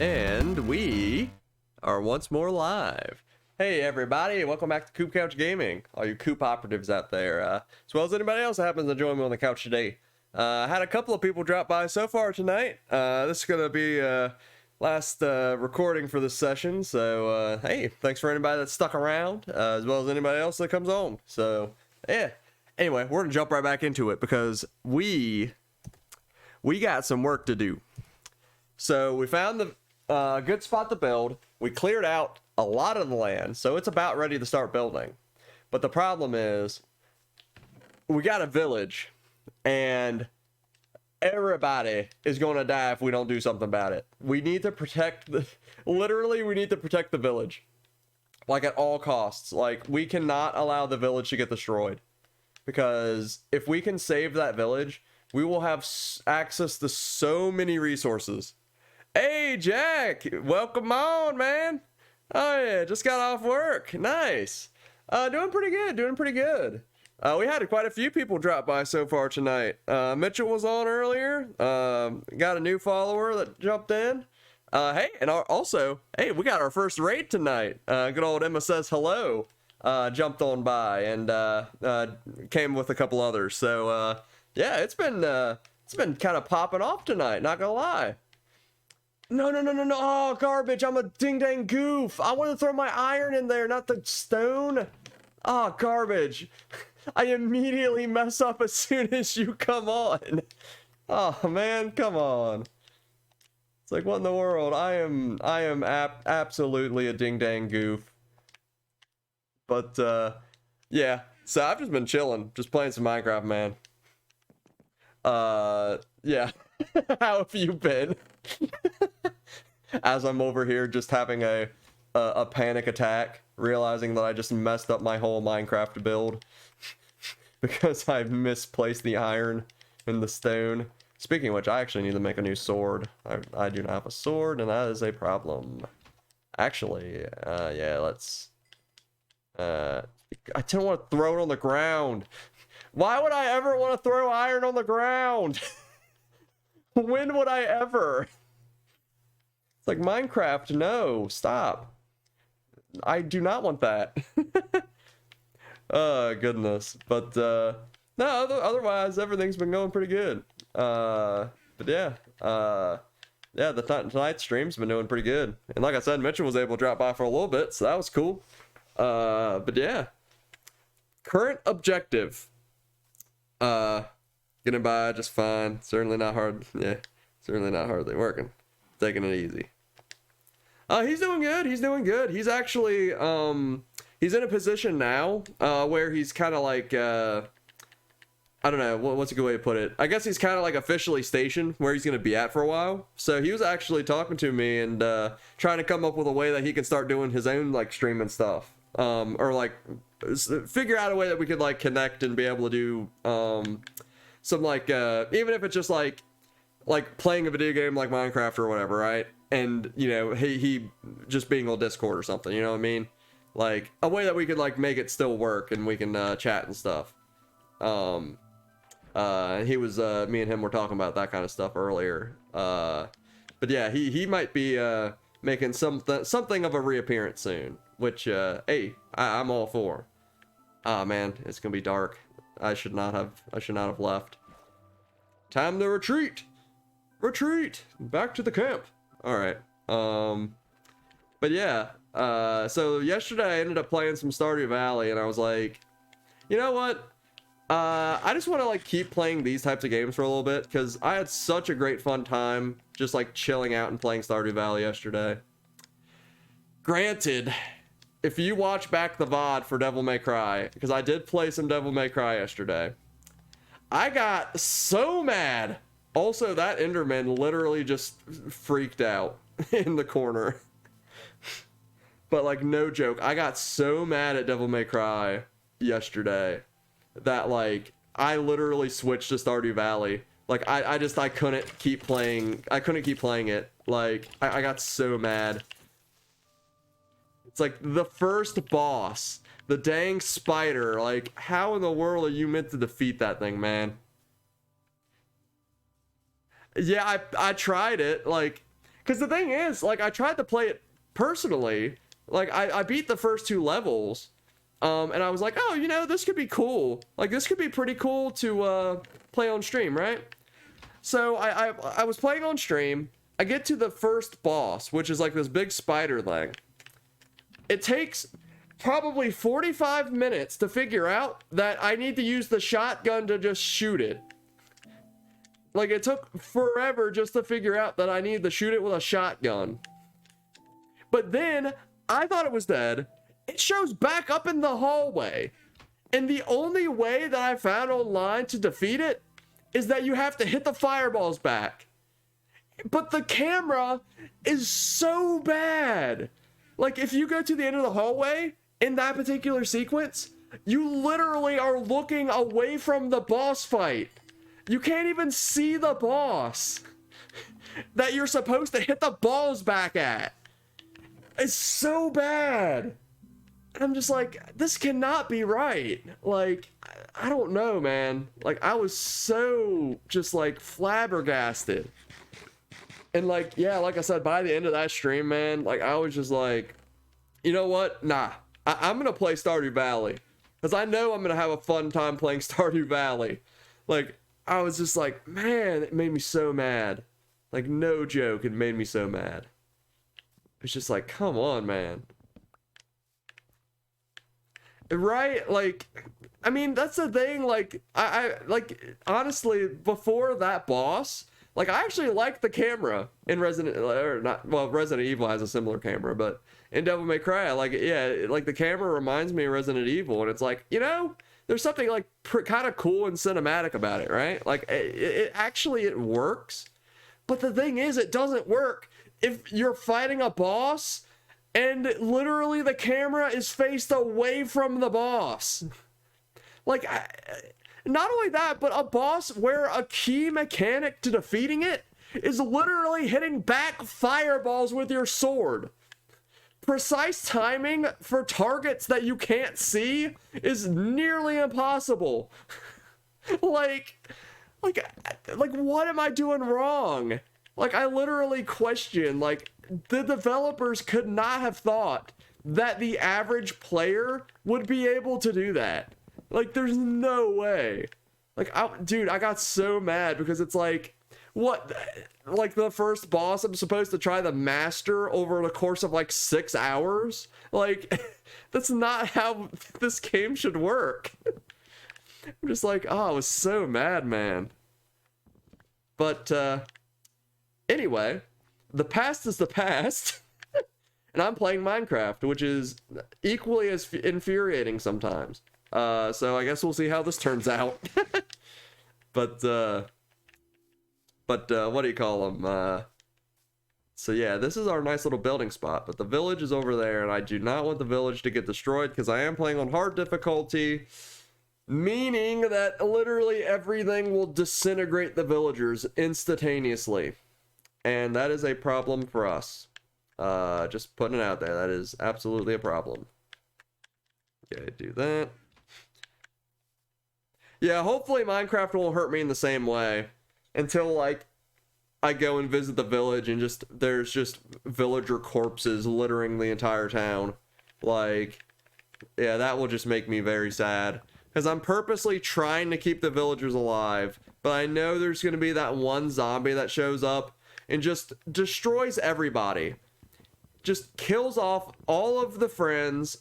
And we are once more live. Hey everybody, welcome back to CoopCouchGaming. All you Coop operatives out there, as well as anybody else that happens to join me on the couch today. I had a couple of people drop by so far tonight. This is going to be last recording for this session, so hey, thanks for anybody that stuck around, as well as anybody else that comes on. So yeah, anyway, we're going to jump right back into it because we got some work to do. So we found the good spot to build. We cleared out a lot of the land, so it's about ready to start building. But the problem is, we got a village, and everybody is going to die if we don't do something about it. We need to protect the... Literally, we need to protect the village. Like, at all costs. Like, we cannot allow the village to get destroyed. Because if we can save that village, we will have access to so many resources. Hey, Jack! Welcome on, man! Oh, yeah, just got off work. Nice. Doing pretty good, doing pretty good. We had quite a few people drop by so far tonight. Mitchell was on earlier. Got a new follower that jumped in. Hey, and also, hey, we got our first raid tonight. Good old Emma Says Hello jumped on by and came with a couple others. So, yeah, it's been kind of popping off tonight, not gonna lie. No. Oh, garbage. I'm a ding-dang goof. I want to throw my iron in there, not the stone. Oh, garbage. I immediately mess up as soon as you come on. Oh, man, come on. It's like, what in the world? I am absolutely a ding-dang goof. But, yeah. So I've just been chilling, just playing some Minecraft, man. Yeah. How have you been? As I'm over here just having a panic attack, realizing that I just messed up my whole Minecraft build because I've misplaced the iron and the stone. Speaking of which, I actually need to make a new sword. I do not have a sword, and that is a problem. Actually, yeah, let's... I don't want to throw it on the ground. Why would I ever want to throw iron on the ground? When would I ever? It's like Minecraft, no, stop. I do not want that. Oh, goodness. But, no, otherwise, everything's been going pretty good. But yeah, yeah, tonight's stream's been doing pretty good. And like I said, Mitchell was able to drop by for a little bit, so that was cool. But yeah. Current objective. Getting by just fine. Certainly not hard. Yeah, certainly not hardly working. Taking it easy. He's doing good. He's doing good. He's actually, he's in a position now, where he's kind of like, I don't know, what's a good way to put it? I guess he's kind of like officially stationed where he's going to be at for a while. So he was actually talking to me and, trying to come up with a way that he can start doing his own, like, streaming stuff. Or like, figure out a way that we could, like, connect and be able to do, some like even if it's just like playing a video game like Minecraft or whatever, right? And you know, he just being on Discord or something, you know what I mean? Like a way that we could like make it still work and we can chat and stuff. He was me and him were talking about that kind of stuff earlier. But yeah, he might be making something of a reappearance soon, which hey, I'm all for. Ah man, it's gonna be dark. I should not have left. Time to retreat. Retreat back to the camp. All right. But yeah. So yesterday I ended up playing some Stardew Valley, and I was like, you know what? I just want to like keep playing these types of games for a little bit because I had such a great fun time just like chilling out and playing Stardew Valley yesterday. Granted, if you watch back the VOD for Devil May Cry, because I did play some Devil May Cry yesterday, I got so mad. Also, that Enderman literally just freaked out in the corner. But like, no joke, I got so mad at Devil May Cry yesterday that like, I literally switched to Stardew Valley. Like, I couldn't keep playing it. Like, I got so mad. It's like the first boss, the dang spider. Like, how in the world are you meant to defeat that thing, man? Yeah, I tried it. Like, Because the thing is, like, I tried to play it personally. Like, I beat the first 2 levels. And I was like, oh, you know, this could be cool. Like, this could be pretty cool to play on stream, right? So I was playing on stream. I get to the first boss, which is like this big spider thing. It takes probably 45 minutes to figure out that I need to use the shotgun to just shoot it. Like, it took forever just to figure out that I need to shoot it with a shotgun. But then, I thought it was dead. It shows back up in the hallway. And the only way that I found online to defeat it is that you have to hit the fireballs back. But the camera is so bad. Like, if you go to the end of the hallway in that particular sequence, you literally are looking away from the boss fight. You can't even see the boss that you're supposed to hit the balls back at. It's so bad. I'm just like, this cannot be right. Like, I don't know, man. Like, I was so just like flabbergasted. And like, yeah, like I said, by the end of that stream, man, like, I was just like, you know what? Nah, I'm gonna play Stardew Valley. Because I know I'm gonna have a fun time playing Stardew Valley. Like, I was just like, man, it made me so mad. Like, no joke, it made me so mad. It's just like, come on, man. Right? Like, I mean, that's the thing. Like, I like, honestly, before that boss, like, I actually like the camera in Resident, or not, well, Resident Evil has a similar camera, but in Devil May Cry, I like it. Yeah, like, the camera reminds me of Resident Evil, and it's like, you know, there's something like kind of cool and cinematic about it, right? Like, it actually, it works. But the thing is, it doesn't work if you're fighting a boss and literally the camera is faced away from the boss. Like, not only that, but a boss where a key mechanic to defeating it is literally hitting back fireballs with your sword. Precise timing for targets that you can't see is nearly impossible. like, what am I doing wrong? Like, I literally question, like, the developers could not have thought that the average player would be able to do that. Like, there's no way. Like, dude, I got so mad because it's like, what? Like, the first boss, I'm supposed to try the master over the course of, like, 6 hours? Like, that's not how this game should work. I'm just like, oh, I was so mad, man. But, anyway, the past is the past. And I'm playing Minecraft, which is equally as infuriating sometimes. So I guess we'll see how this turns out. But what do you call them? So yeah, this is our nice little building spot, but the village is over there, and I do not want the village to get destroyed because I am playing on hard difficulty, meaning that literally everything will disintegrate the villagers instantaneously. And that is a problem for us. Just putting it out there, that is absolutely a problem. Okay, do that. Yeah, hopefully Minecraft won't hurt me in the same way until, like, I go and visit the village and just there's just villager corpses littering the entire town. Like, yeah, that will just make me very sad. Because I'm purposely trying to keep the villagers alive, but I know there's going to be that one zombie that shows up and just destroys everybody. Just kills off all of the friends,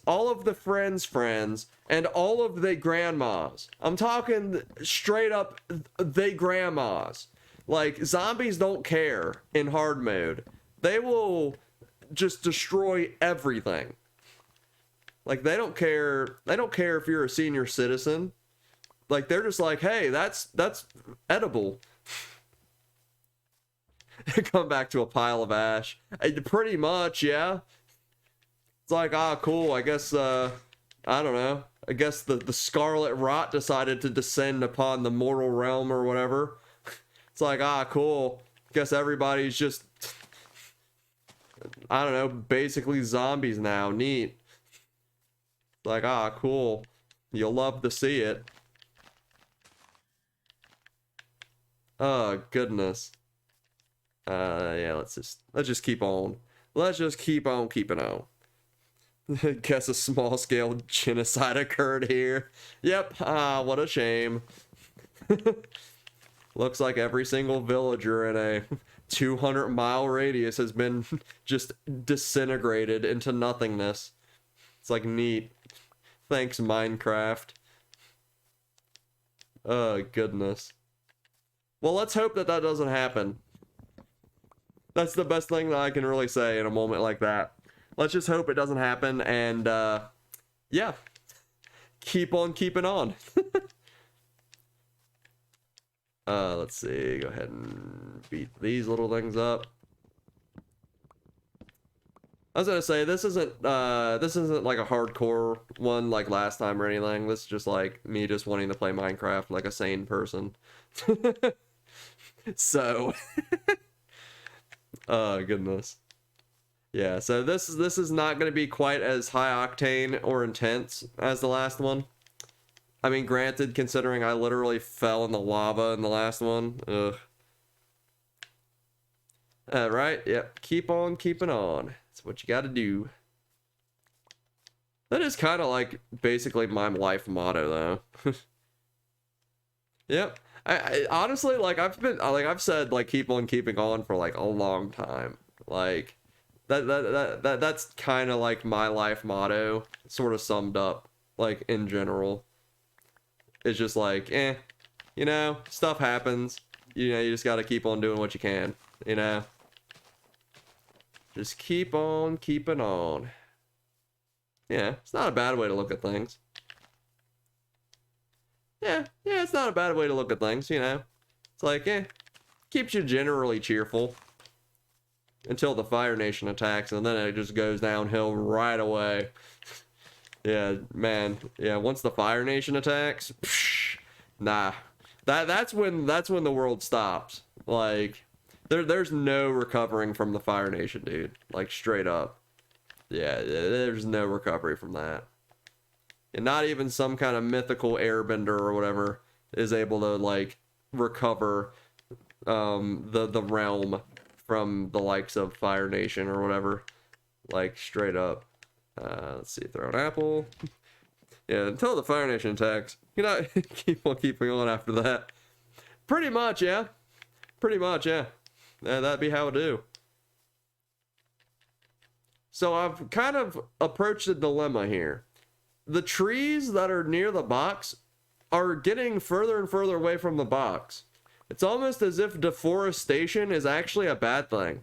friends, and all of the grandmas. I'm talking straight up they grandmas. Like, zombies don't care in hard mode. They will just destroy everything. Like, they don't care if you're a senior citizen. Like, they're just like, hey, that's edible. Come back to a pile of ash. Pretty much, yeah. It's like, ah, cool, I guess, I don't know. I guess the Scarlet Rot decided to descend upon the mortal realm or whatever. It's like, ah, cool. Guess everybody's just, I don't know, basically zombies now. Neat. It's like, ah, cool. You'll love to see it. Oh, goodness. Yeah, let's just keep on. Let's just keep on keeping on. Guess a small scale genocide occurred here. Yep. Ah, what a shame. Looks like every single villager in a 200-mile radius has been just disintegrated into nothingness. It's like neat. Thanks, Minecraft. Oh, goodness. Well, let's hope that that doesn't happen. That's the best thing that I can really say in a moment like that. Let's just hope it doesn't happen, and, yeah. Keep on keeping on. Let's see. Go ahead and beat these little things up. I was gonna say, this isn't like a hardcore one like last time or anything. This is just like me just wanting to play Minecraft like a sane person. So, oh goodness. Yeah, so this is not going to be quite as high octane or intense as the last one. I mean, granted, considering I literally fell in the lava in the last one. Ugh. Alright, yep, keep on keeping on. That's what you gotta do. That is kind of like basically my life motto, though. Yep. I honestly, like, I've said, like, keep on keeping on for, like, a long time. Like, that's kind of like my life motto, sort of summed up, like, in general. It's just like, you know, stuff happens. You know, you just gotta keep on doing what you can, you know? Just keep on keeping on. Yeah, it's not a bad way to look at things. Yeah, it's not a bad way to look at things, you know? It's like, keeps you generally cheerful. Until the Fire Nation attacks, and then it just goes downhill right away. Yeah, man. Yeah, once the Fire Nation attacks, psh, nah. That's when the world stops. Like, there's no recovering from the Fire Nation, dude. Like, straight up. Yeah, there's no recovery from that. And not even some kind of mythical airbender or whatever is able to, like, recover the realm from the likes of Fire Nation or whatever. Like, straight up. Let's see, throw an apple. Yeah, until the Fire Nation attacks. You know, keep on keeping on after that. Pretty much, yeah. Pretty much, yeah. That'd be how it do. So I've kind of approached a dilemma here. The trees that are near the box are getting further and further away from the box. It's almost as if deforestation is actually a bad thing.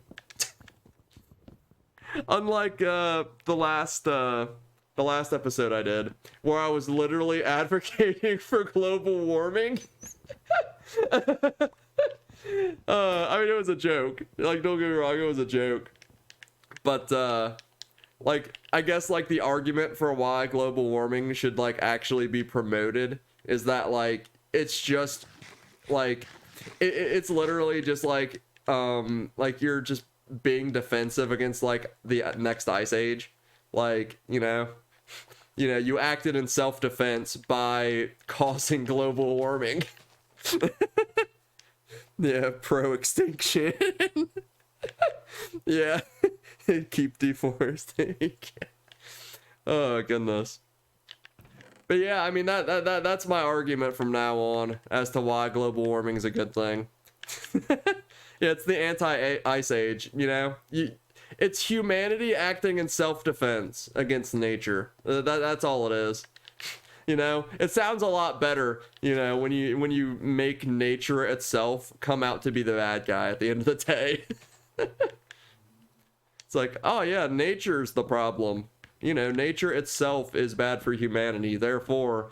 Unlike the last episode I did, where I was literally advocating for global warming. I mean, it was a joke. Like, don't get me wrong, it was a joke. But like, I guess like the argument for why global warming should like actually be promoted is that like it's just like it's literally just like you're just being defensive against like the next ice age. Like, you know, you acted in self-defense by causing global warming. Yeah, pro-extinction. Yeah. Keep deforesting. Oh goodness. But yeah, I mean that's my argument from now on as to why global warming is a good thing. Yeah, it's the anti-ice age, you know? It's humanity acting in self-defense against nature. That's all it is. You know, it sounds a lot better, you know, when you make nature itself come out to be the bad guy at the end of the day. It's like, oh yeah, nature's the problem. You know, nature itself is bad for humanity. Therefore,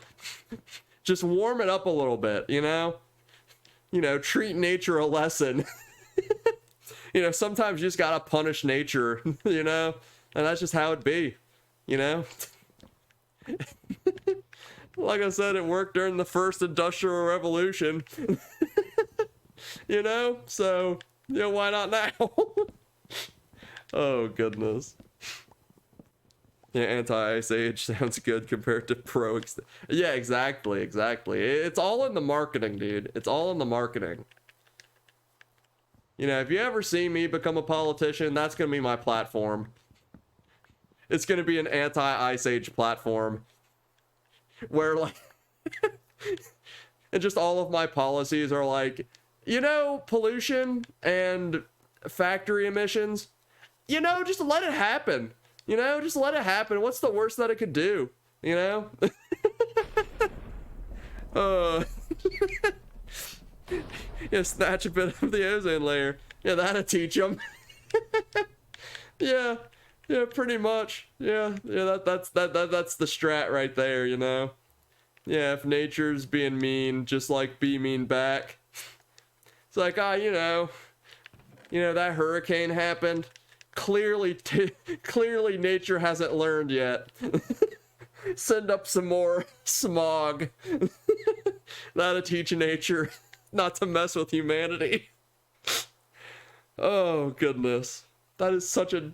just warm it up a little bit, you know? You know, treat nature a lesson. You know, sometimes you just gotta punish nature, you know? And that's just how it be, you know? Like I said, it worked during the first industrial revolution. You know? So, you know, why not now? Oh, goodness. Yeah, anti-ice age sounds good compared to pro. Yeah, exactly. It's all in the marketing, dude. It's all in the marketing. You know, if you ever see me become a politician, that's gonna be my platform. It's gonna be an anti-Ice Age platform. Where, like, and just all of my policies are like, you know, pollution and factory emissions, you know, just let it happen. You know, just let it happen. What's the worst that it could do? You know? Yeah, snatch a bit of the ozone layer. Yeah, that'll teach them. Yeah, yeah, pretty much. Yeah, that's the strat right there, you know? Yeah, if nature's being mean, just like be mean back. It's like, you know, that hurricane happened. Clearly nature hasn't learned yet. Send up some more smog. That'll teach nature not to mess with humanity. Oh, goodness. That is such a...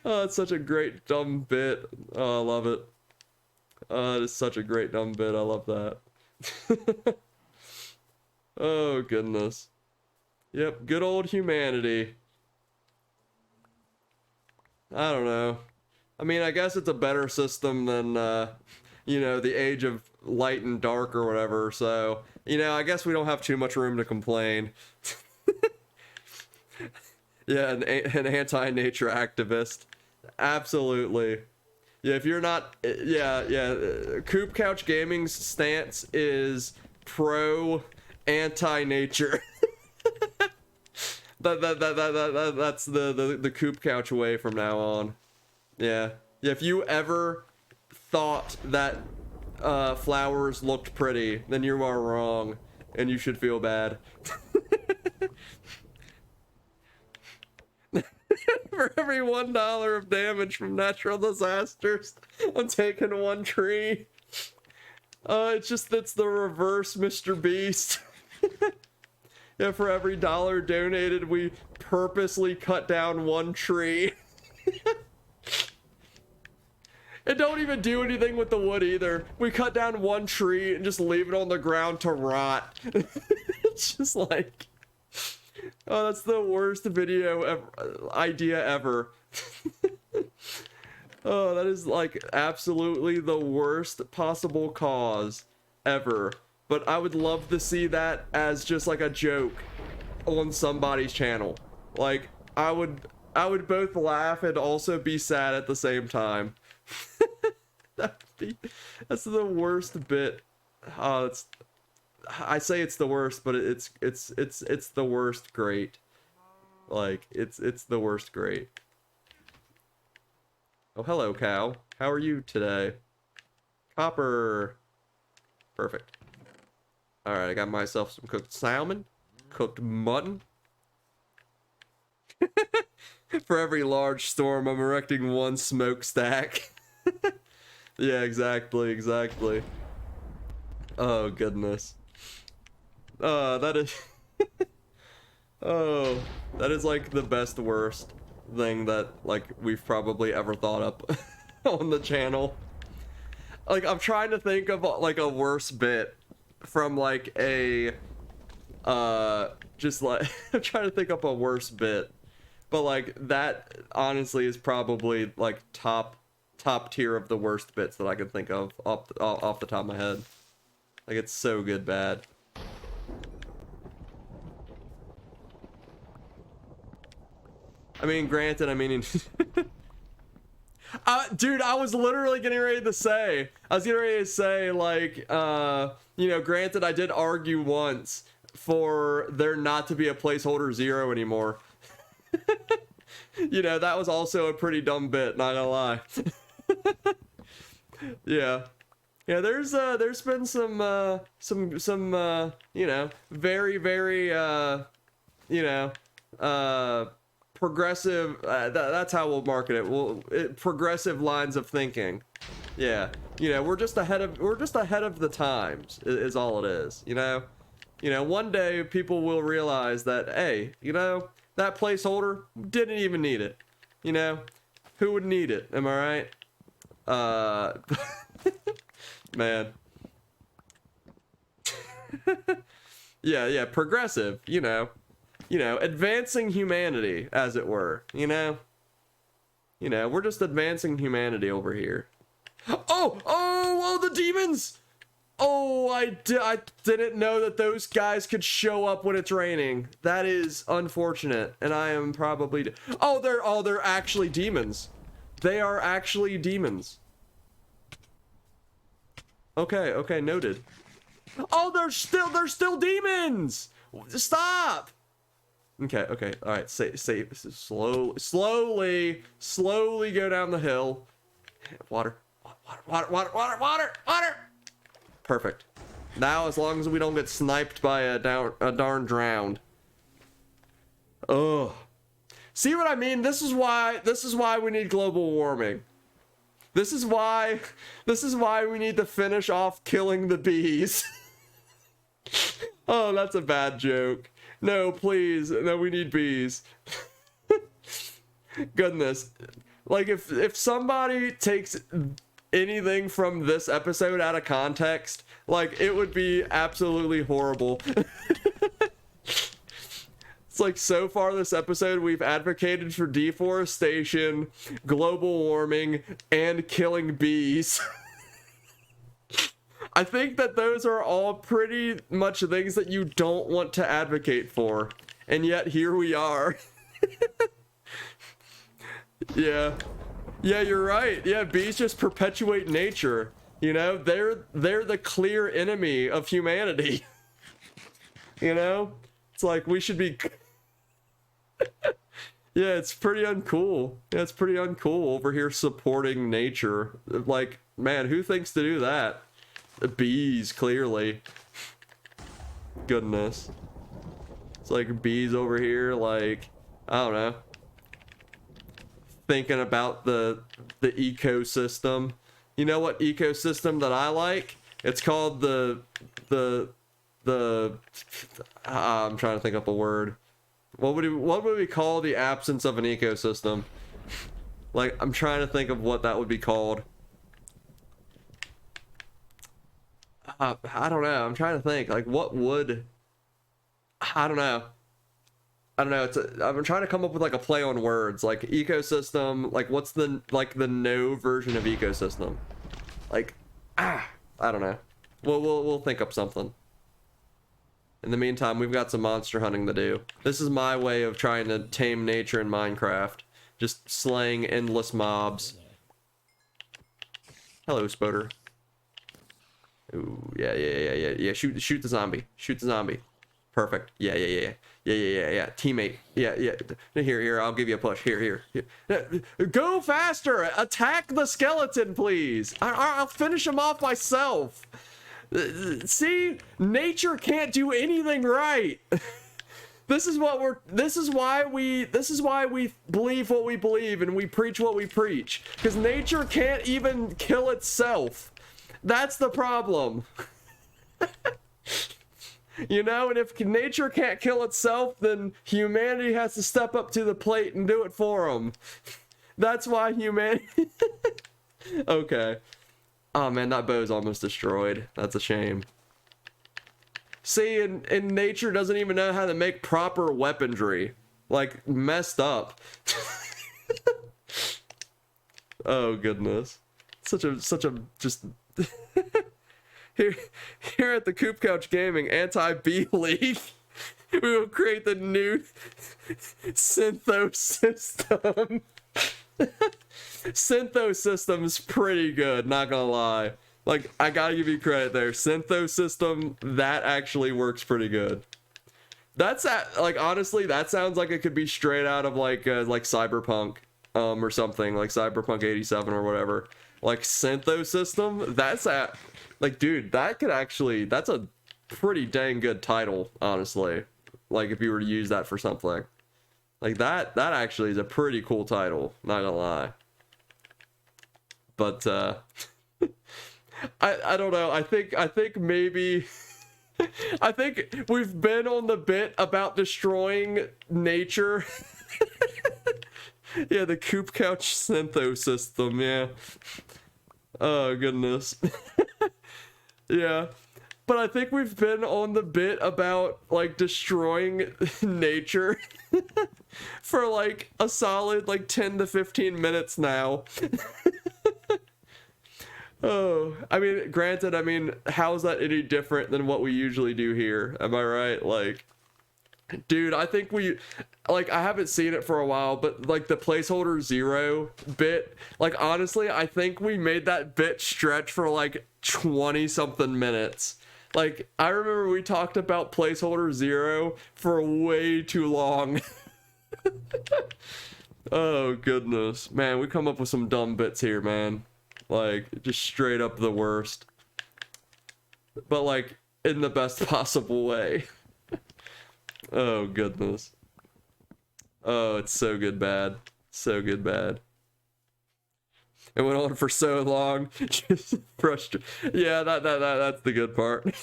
Oh, it's such a great dumb bit. Oh, I love it. Oh, it is such a great dumb bit. I love that. Oh, goodness. Yep, good old humanity. I don't know. I mean, I guess it's a better system than, you know, the age of light and dark or whatever, so, you know, I guess we don't have too much room to complain. Yeah, an anti-nature activist. Absolutely. Yeah, if you're not, yeah, CoopCouchGaming's stance is pro anti-nature. That's the CoopCouch way from now on. Yeah. Yeah, if you ever thought that flowers looked pretty, then you are wrong, and you should feel bad. For every $1 of damage from natural disasters, I'm taking one tree. It's the reverse Mr. Beast. Yeah, for every dollar donated, we purposely cut down one tree. And don't even do anything with the wood either. We cut down one tree and just leave it on the ground to rot. It's just like... Oh, that's the worst video idea ever. Oh, that is like absolutely the worst possible cause ever. But I would love to see that as just like a joke on somebody's channel. Like, I would both laugh and also be sad at the same time. That's the worst bit. I say it's the worst, but it's the worst great. Like, it's the worst great. Oh, hello, cow. How are you today? Copper. Perfect. Alright, I got myself some cooked salmon, cooked mutton. For every large storm, I'm erecting one smokestack. Yeah, exactly. Oh, goodness. That is... Oh, that is like the best worst thing that, like, we've probably ever thought up on the channel. Like, I'm trying to think of, like, a worse bit from, like, a, just, like, I'm trying to think up a worse bit. But, like, that, honestly, is probably, like, top tier of the worst bits that I can think of off the top of my head. Like, it's so good bad. I mean, granted, dude, I was literally getting ready to say, like, you know, granted, I did argue once for there not to be a placeholder 0 anymore. You know, that was also a pretty dumb bit, not gonna lie. Yeah. Yeah, there's been some, you know, very, you know, progressive, that's how we'll market it. Progressive lines of thinking. Yeah. You know, we're just ahead of the times, is all it is, you know? You know, one day people will realize that, hey, you know, that placeholder didn't even need it. You know? Who would need it? Am I right? Man. Yeah, progressive, you know. you know, advancing humanity, as it were, you know? You know, we're just advancing humanity over here. Oh, the demons! Oh, I didn't know that those guys could show up when it's raining. That is unfortunate, and I am probably... Oh, they're actually demons. They are actually demons. Okay, noted. Oh, they're still demons! Stop! Okay, all right, slowly go down the hill. Water. Perfect. Now, as long as we don't get sniped by a darn drowned. Ugh. See what I mean? This is why we need global warming. This is why we need to finish off killing the bees. Oh, that's a bad joke. No, please. No, we need bees. Goodness. Like, if somebody takes anything from this episode out of context, like, it would be absolutely horrible. It's like, so far this episode, we've advocated for deforestation, global warming, and killing bees. I think that those are all pretty much things that you don't want to advocate for. And yet, here we are. Yeah, you're right. Yeah, bees just perpetuate nature. You know, they're the clear enemy of humanity. You know? It's like, we should be... Yeah, it's pretty uncool. Yeah, it's pretty uncool over here supporting nature. Like, man, who thinks to do that? The bees, clearly. Goodness. It's like bees over here, like, I don't know, thinking about the ecosystem. You know what ecosystem that I like? It's called I'm trying to think up a word. What would we call the absence of an ecosystem? Like, I'm trying to think of what that would be called. I don't know. I'm trying to think. Like, what would... I don't know. I'm trying to come up with like a play on words. Like, ecosystem. Like, what's the no version of ecosystem? Like, I don't know. We'll think up something. In the meantime, we've got some monster hunting to do. This is my way of trying to tame nature in Minecraft. Just slaying endless mobs. Hello, Spoder. Ooh, yeah. Shoot the zombie. Shoot the zombie. Perfect. Yeah. Teammate. Yeah. Here, I'll give you a push. Here. Go faster! Attack the skeleton, please! I'll finish him off myself. See? Nature can't do anything right. This is why we believe what we believe and we preach what we preach. Because nature can't even kill itself. That's the problem. You know, and if nature can't kill itself, then humanity has to step up to the plate and do it for them. That's why humanity... Okay. Oh man, that bow's almost destroyed. That's a shame. See, and nature doesn't even know how to make proper weaponry. Like, messed up. Oh goodness. Such a just... Here at the CoopCouchGaming Anti-Bee League, we will create the new Syntho system. Syntho system's pretty good, not gonna lie. Like, I gotta give you credit there. Syntho system, that actually works pretty good. That's like, honestly, that sounds like it could be straight out of like Cyberpunk, or something, like Cyberpunk 87 or whatever. Like, Syntho system, that's like, dude, that could actually, that's a pretty dang good title, honestly. Like, if you were to use that for something. Like, that actually is a pretty cool title, not gonna lie. But, I don't know, I think maybe... I think we've been on the bit about destroying nature. Yeah, the CoopCouch Syntho system, yeah. Oh, goodness. Yeah. but I think we've been on the bit about like destroying nature for like a solid like 10 to 15 minutes now. Oh, I mean, granted, I mean, how is that any different than what we usually do here? Am I right? Like, dude, I think like, I haven't seen it for a while, but like the placeholder 0 bit, like, honestly, I think we made that bit stretch for like 20 something minutes. Like, I remember we talked about placeholder 0 for way too long. Oh, goodness. Man, we come up with some dumb bits here, man. Like, just straight up the worst. But, like, in the best possible way. Oh, goodness. Oh, it's so good bad. So good bad. It went on for so long. Just frustrated. Yeah, that's the good part.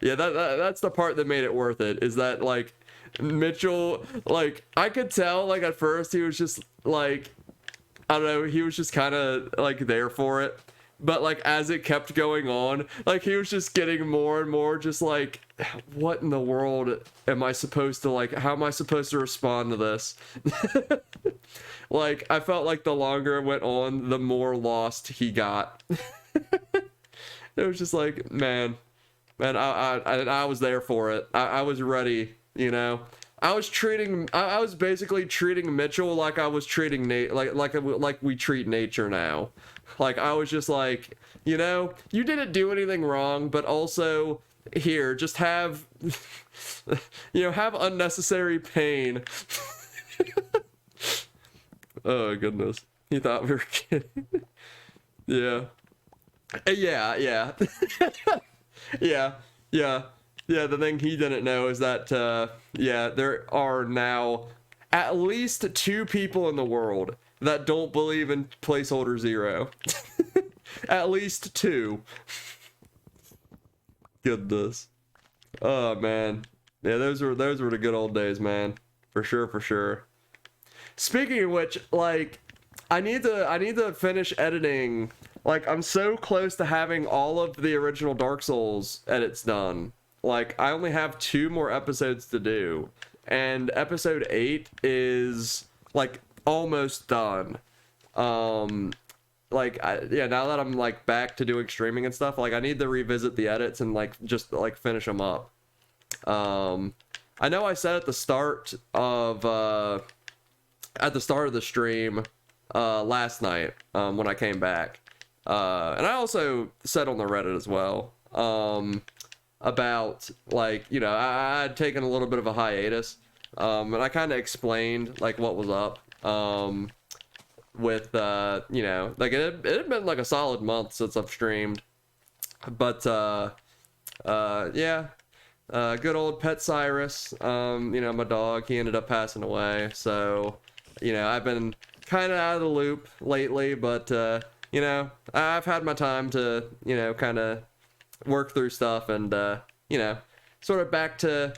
Yeah, that's the part that made it worth it. Is that, like, Mitchell, like, I could tell, like, at first he was just, like, I don't know, he was just kind of like there for it, but like as it kept going on, like he was just getting more and more just like, what in the world am I supposed to, like, how am I supposed to respond to this? Like, I felt like the longer it went on, the more lost he got. It was just like, man, I was there for it. I was ready, you know. I was basically treating Mitchell like I was treating Nate, like we treat nature now. Like, I was just like, you know, you didn't do anything wrong, but also here, just have, you know, have unnecessary pain. Oh goodness, he thought we were kidding. Yeah, yeah, yeah. Yeah, yeah. Yeah, the thing he didn't know is that, yeah, there are now at least 2 people in the world that don't believe in placeholder 0. At least 2. Goodness. Oh, man. Yeah, those were the good old days, man. For sure, for sure. Speaking of which, like, I need to finish editing. Like, I'm so close to having all of the original Dark Souls edits done. Like, I only have 2 more episodes to do, and episode 8 is like almost done. Like, yeah, now that I'm like back to doing streaming and stuff, like I need to revisit the edits and like just like finish them up. I know I said at the start of the stream last night when I came back, and I also said on the Reddit as well. About, like, you know, I had taken a little bit of a hiatus, and I kind of explained like what was up with you know, like it had been like a solid month since I've streamed, but yeah, good old Pet Cyrus, you know, my dog, he ended up passing away, so, you know, I've been kind of out of the loop lately, but you know, I've had my time to, you know, kind of work through stuff, and you know, sort of back to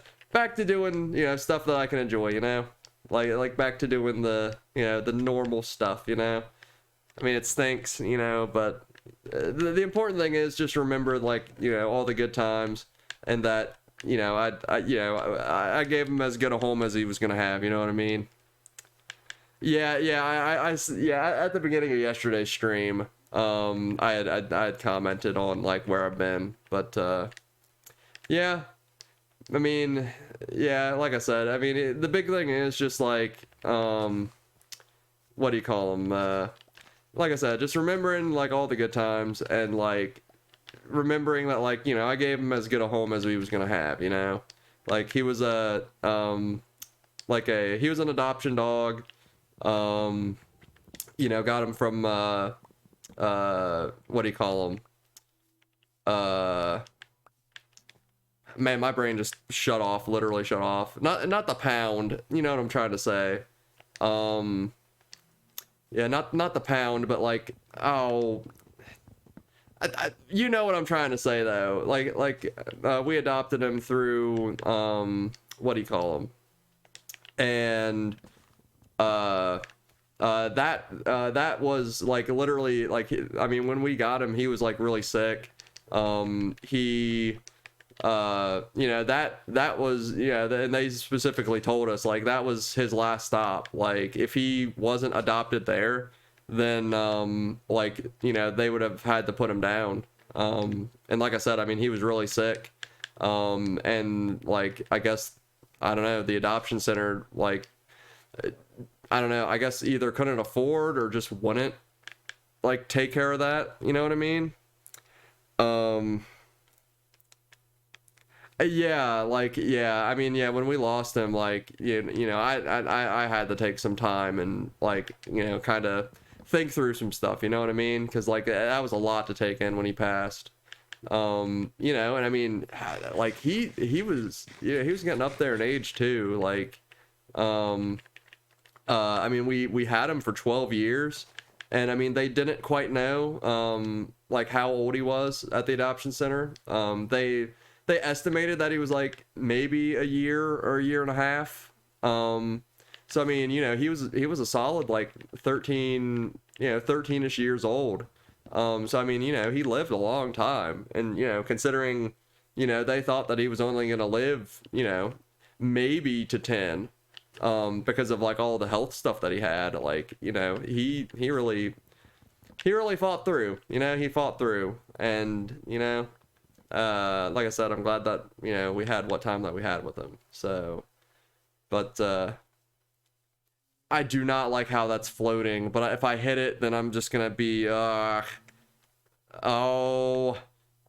doing, you know, stuff that I can enjoy, you know, like back to doing the, you know, the normal stuff, you know. I mean, it stinks, you know, but the important thing is just remember, like, you know, all the good times, and that, you know, I gave him as good a home as he was gonna have, you know what I mean? Yeah, yeah, yeah, at the beginning of yesterday's stream, I had commented on like where I've been, but yeah, I mean, yeah, like I said, I mean, the big thing is just like, what do you call them? Like I said, just remembering like all the good times, and like remembering that, like, you know, I gave him as good a home as he was gonna have, you know, like he was a he was an adoption dog, you know, got him from what do you call them? Man, my brain just shut off, literally shut off. Not the pound, you know what I'm trying to say. Yeah, not the pound, but like, oh, you know what I'm trying to say though. We adopted him through what do you call him? And that was like literally, like, I mean, when we got him, he was like really sick. He you know, that was, yeah, and they specifically told us like that was his last stop. Like if he wasn't adopted there, then like, you know, they would have had to put him down. And like I said, I mean, he was really sick, and like I guess, I don't know, the adoption center, like, I don't know, I guess either couldn't afford or just wouldn't like take care of that, you know what I mean? Yeah, like, yeah, I mean, yeah, when we lost him, like, you know, I had to take some time and like, you know, kind of think through some stuff, you know what I mean? Because like that was a lot to take in when he passed. You know, and I mean, like he was, yeah, he was getting up there in age too. Like, I mean, we had him for 12 years, and I mean, they didn't quite know like how old he was at the adoption center. They estimated that he was like maybe a year or a year and a half. So I mean, you know, he was a solid like 13, you know, 13ish years old. So I mean, you know, he lived a long time, and you know, considering, you know, they thought that he was only gonna live, you know, maybe to 10, because of like all the health stuff that he had. Like, you know, he really fought through. You know, he fought through, and you know, like I said, I'm glad that, you know, we had what time that we had with him. So, but I do not like how that's floating. But if I hit it, then I'm just gonna be oh,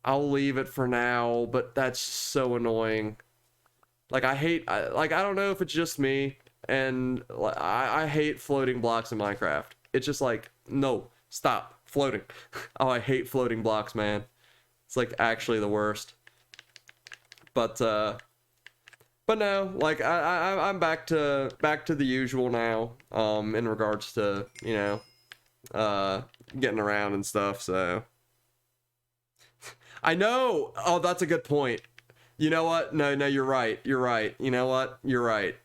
I'll leave it for now. But that's so annoying. Like I don't know if it's just me, and I hate floating blocks in Minecraft. It's just like, no, stop floating. Oh, I hate floating blocks, man. It's like actually the worst. But no, like I'm back to the usual now, in regards to, you know, getting around and stuff. So I know. Oh, that's a good point. You know what? No, you're right. You're right. You know what? You're right.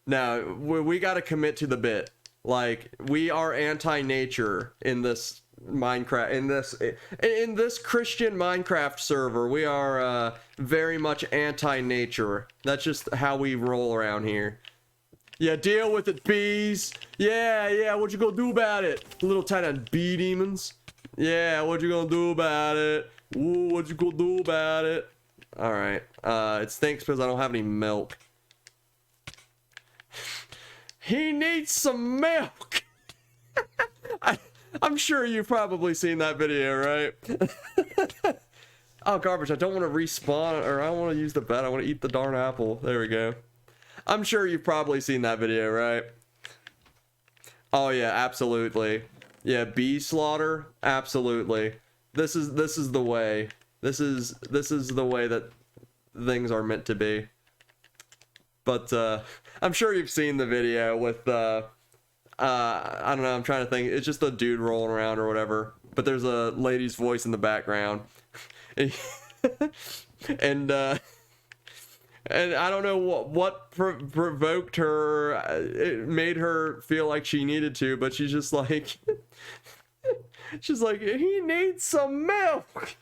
No, we got to commit to the bit. Like, we are anti-nature in this Minecraft, in this Christian Minecraft server. We are very much anti-nature. That's just how we roll around here. Yeah, deal with it, bees. Yeah, what you gonna do about it, little tiny bee demons? Yeah, what you gonna do about it? Ooh, what you gonna do about it? All right. It stinks because I don't have any milk. He needs some milk. I'm sure you've probably seen that video, right? Oh, garbage. I don't want to respawn, or I don't want to use the bed. I want to eat the darn apple. There we go. I'm sure you've probably seen that video, right? Oh, yeah, absolutely. Yeah, bee slaughter. Absolutely. This is the way. This is the way that things are meant to be. But I'm sure you've seen the video with I don't know, I'm trying to think. It's just a dude rolling around or whatever, but there's a lady's voice in the background. and I don't know what provoked her. It made her feel like she needed to, but she's just like she's like, he needs some milk.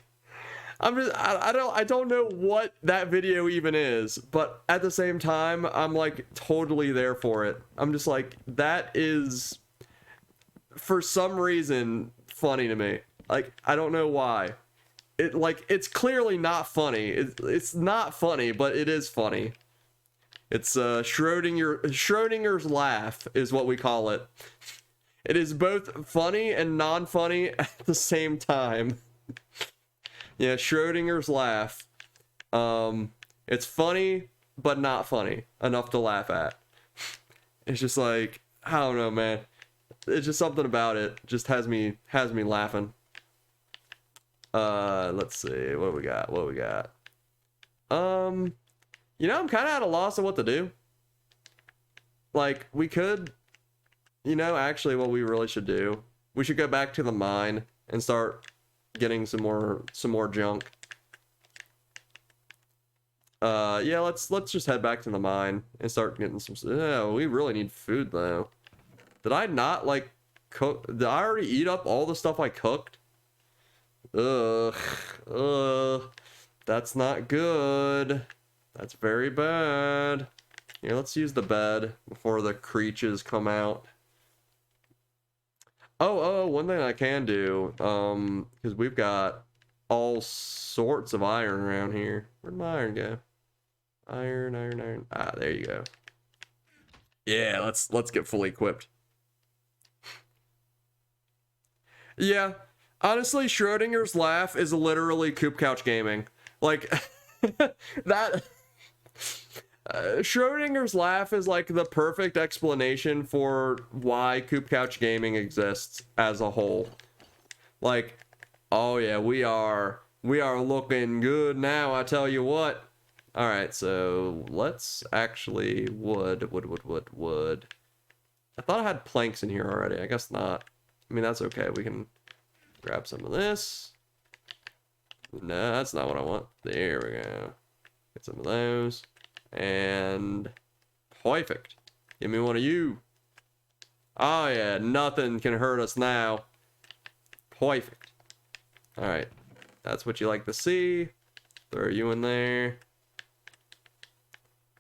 I don't know what that video even is, but at the same time, I'm like totally there for it. I'm just like, that is, for some reason, funny to me. Like, I don't know why. It's clearly not funny. It's not funny, but it is funny. It's Schrodinger's laugh is what we call it. It is both funny and non-funny at the same time. Yeah, Schrodinger's laugh. It's funny, but not funny enough to laugh at. It's just like, I don't know, man. It's just something about it just has me laughing. Let's see, what we got? You know, I'm kind of at a loss of what to do. Like, we could, you know, actually what we really should do, we should go back to the mine and start getting some more junk. Yeah, let's just head back to the mine and start getting some. Yeah, we really need food though. Did I not like cook? Did I already eat up all the stuff I cooked? Ugh. Ugh. That's not good. That's very bad. Here, let's use the bed before the creatures come out. Oh, one thing I can do, because we've got all sorts of iron around here. Where'd my iron go? Iron. Ah, there you go. Yeah, let's get fully equipped. Yeah, honestly, Schrodinger's laugh is literally CoopCouchGaming. Like, that... Schrodinger's laugh is like the perfect explanation for why CoopCouchGaming exists as a whole. Like, oh yeah, we are looking good now, I tell you what. All right, so let's actually wood. I thought I had planks in here already. I guess not. I mean, that's okay. We can grab some of this. No, that's not what I want. There we go. Get some of those. And perfect. Give me one of you. Oh yeah, nothing can hurt us now. Perfect. All right, that's what you like to see. Throw you in there.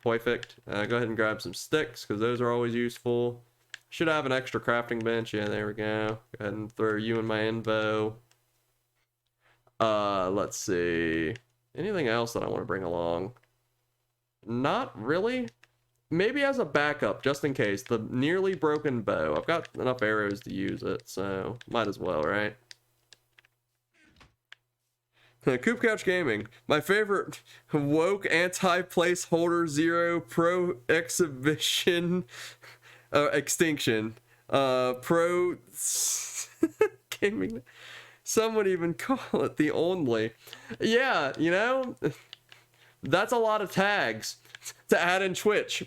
Perfect. Go ahead and grab some sticks because those are always useful. Should have an extra crafting bench. Yeah, there we go. Go ahead and throw you in my info. Let's see. Anything else that I want to bring along? Not really. Maybe as a backup, just in case. The nearly broken bow. I've got enough arrows to use it, so might as well, right? CoopCouchGaming. My favorite woke anti-placeholder 0 pro exhibition extinction. Pro gaming. Some would even call it the only. Yeah, you know, that's a lot of tags to add in Twitch.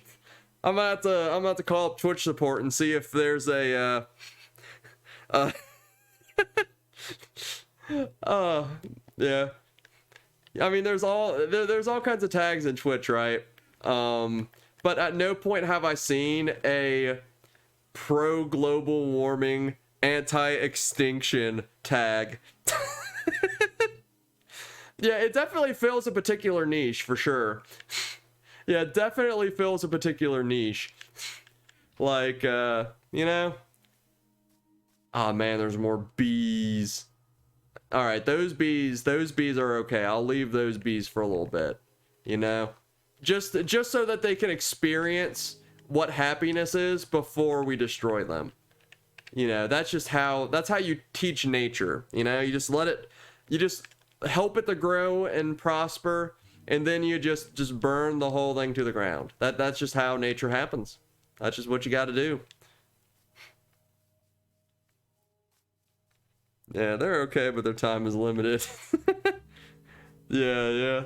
I'm about to call up Twitch support and see if there's a yeah. I mean, there's all kinds of tags in Twitch, right? But at no point have I seen a pro global warming anti-extinction tag. Yeah, it definitely fills a particular niche for sure. Yeah, it definitely fills a particular niche. Like, you know? Oh man, there's more bees. All right, those bees are okay. I'll leave those bees for a little bit, you know? Just so that they can experience what happiness is before we destroy them. You know, that's how you teach nature, you know? You just help it to grow and prosper, and then you just burn the whole thing to the ground. That's just how nature happens. That's just what you got to do. Yeah, they're okay, but their time is limited. Yeah.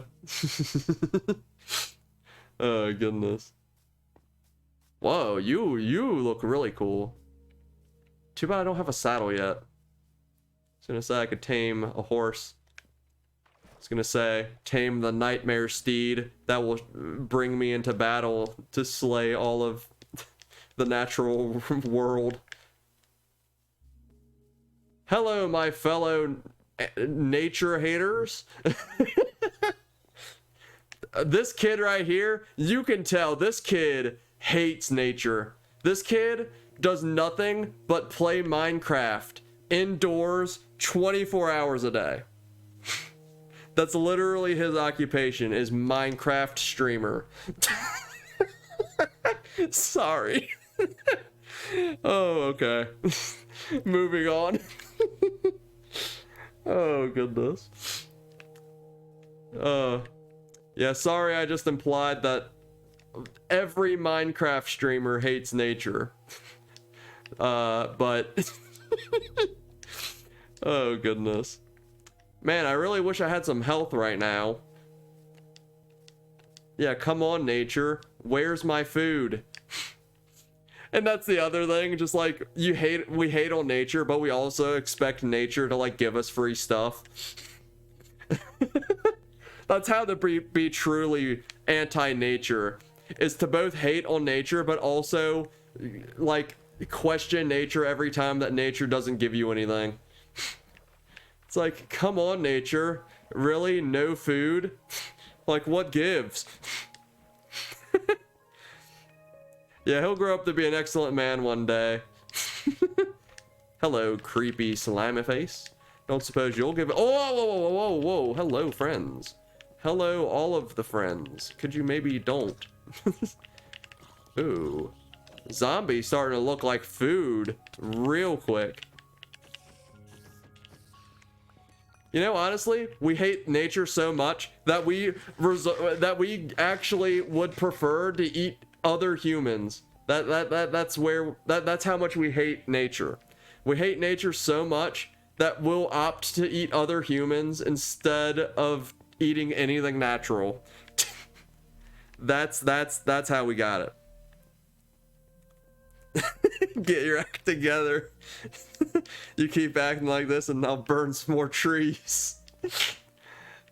Oh, goodness. Whoa, you look really cool. Too bad I don't have a saddle yet. I was gonna say I could tame a horse. I was gonna say, tame the nightmare steed that will bring me into battle to slay all of the natural world. Hello, my fellow nature haters. This kid right here, you can tell this kid hates nature. This kid does nothing but play Minecraft indoors 24 hours a day. That's literally his occupation, is Minecraft streamer. Sorry. Oh, okay. Moving on. Oh, goodness. Yeah, sorry, I just implied that every Minecraft streamer hates nature. But... Oh, goodness. Man, I really wish I had some health right now. Yeah, come on, nature. Where's my food? And that's the other thing, just like, we hate on nature, but we also expect nature to, like, give us free stuff. That's how to be truly anti-nature, is to both hate on nature, but also, like, question nature every time that nature doesn't give you anything. It's like, come on, nature. Really? No food? Like, what gives? Yeah, he'll grow up to be an excellent man one day. Hello, creepy slimy face. Don't suppose you'll give it. Oh, whoa, whoa, whoa, whoa, whoa. Hello, friends. Hello, all of the friends. Could you maybe don't? Ooh. Zombie starting to look like food real quick. You know, honestly, we hate nature so much that we actually would prefer to eat other humans. That's how much we hate nature. We hate nature so much that we'll opt to eat other humans instead of eating anything natural. That's how we got it. Get your act together. You keep acting like this and I'll burn some more trees.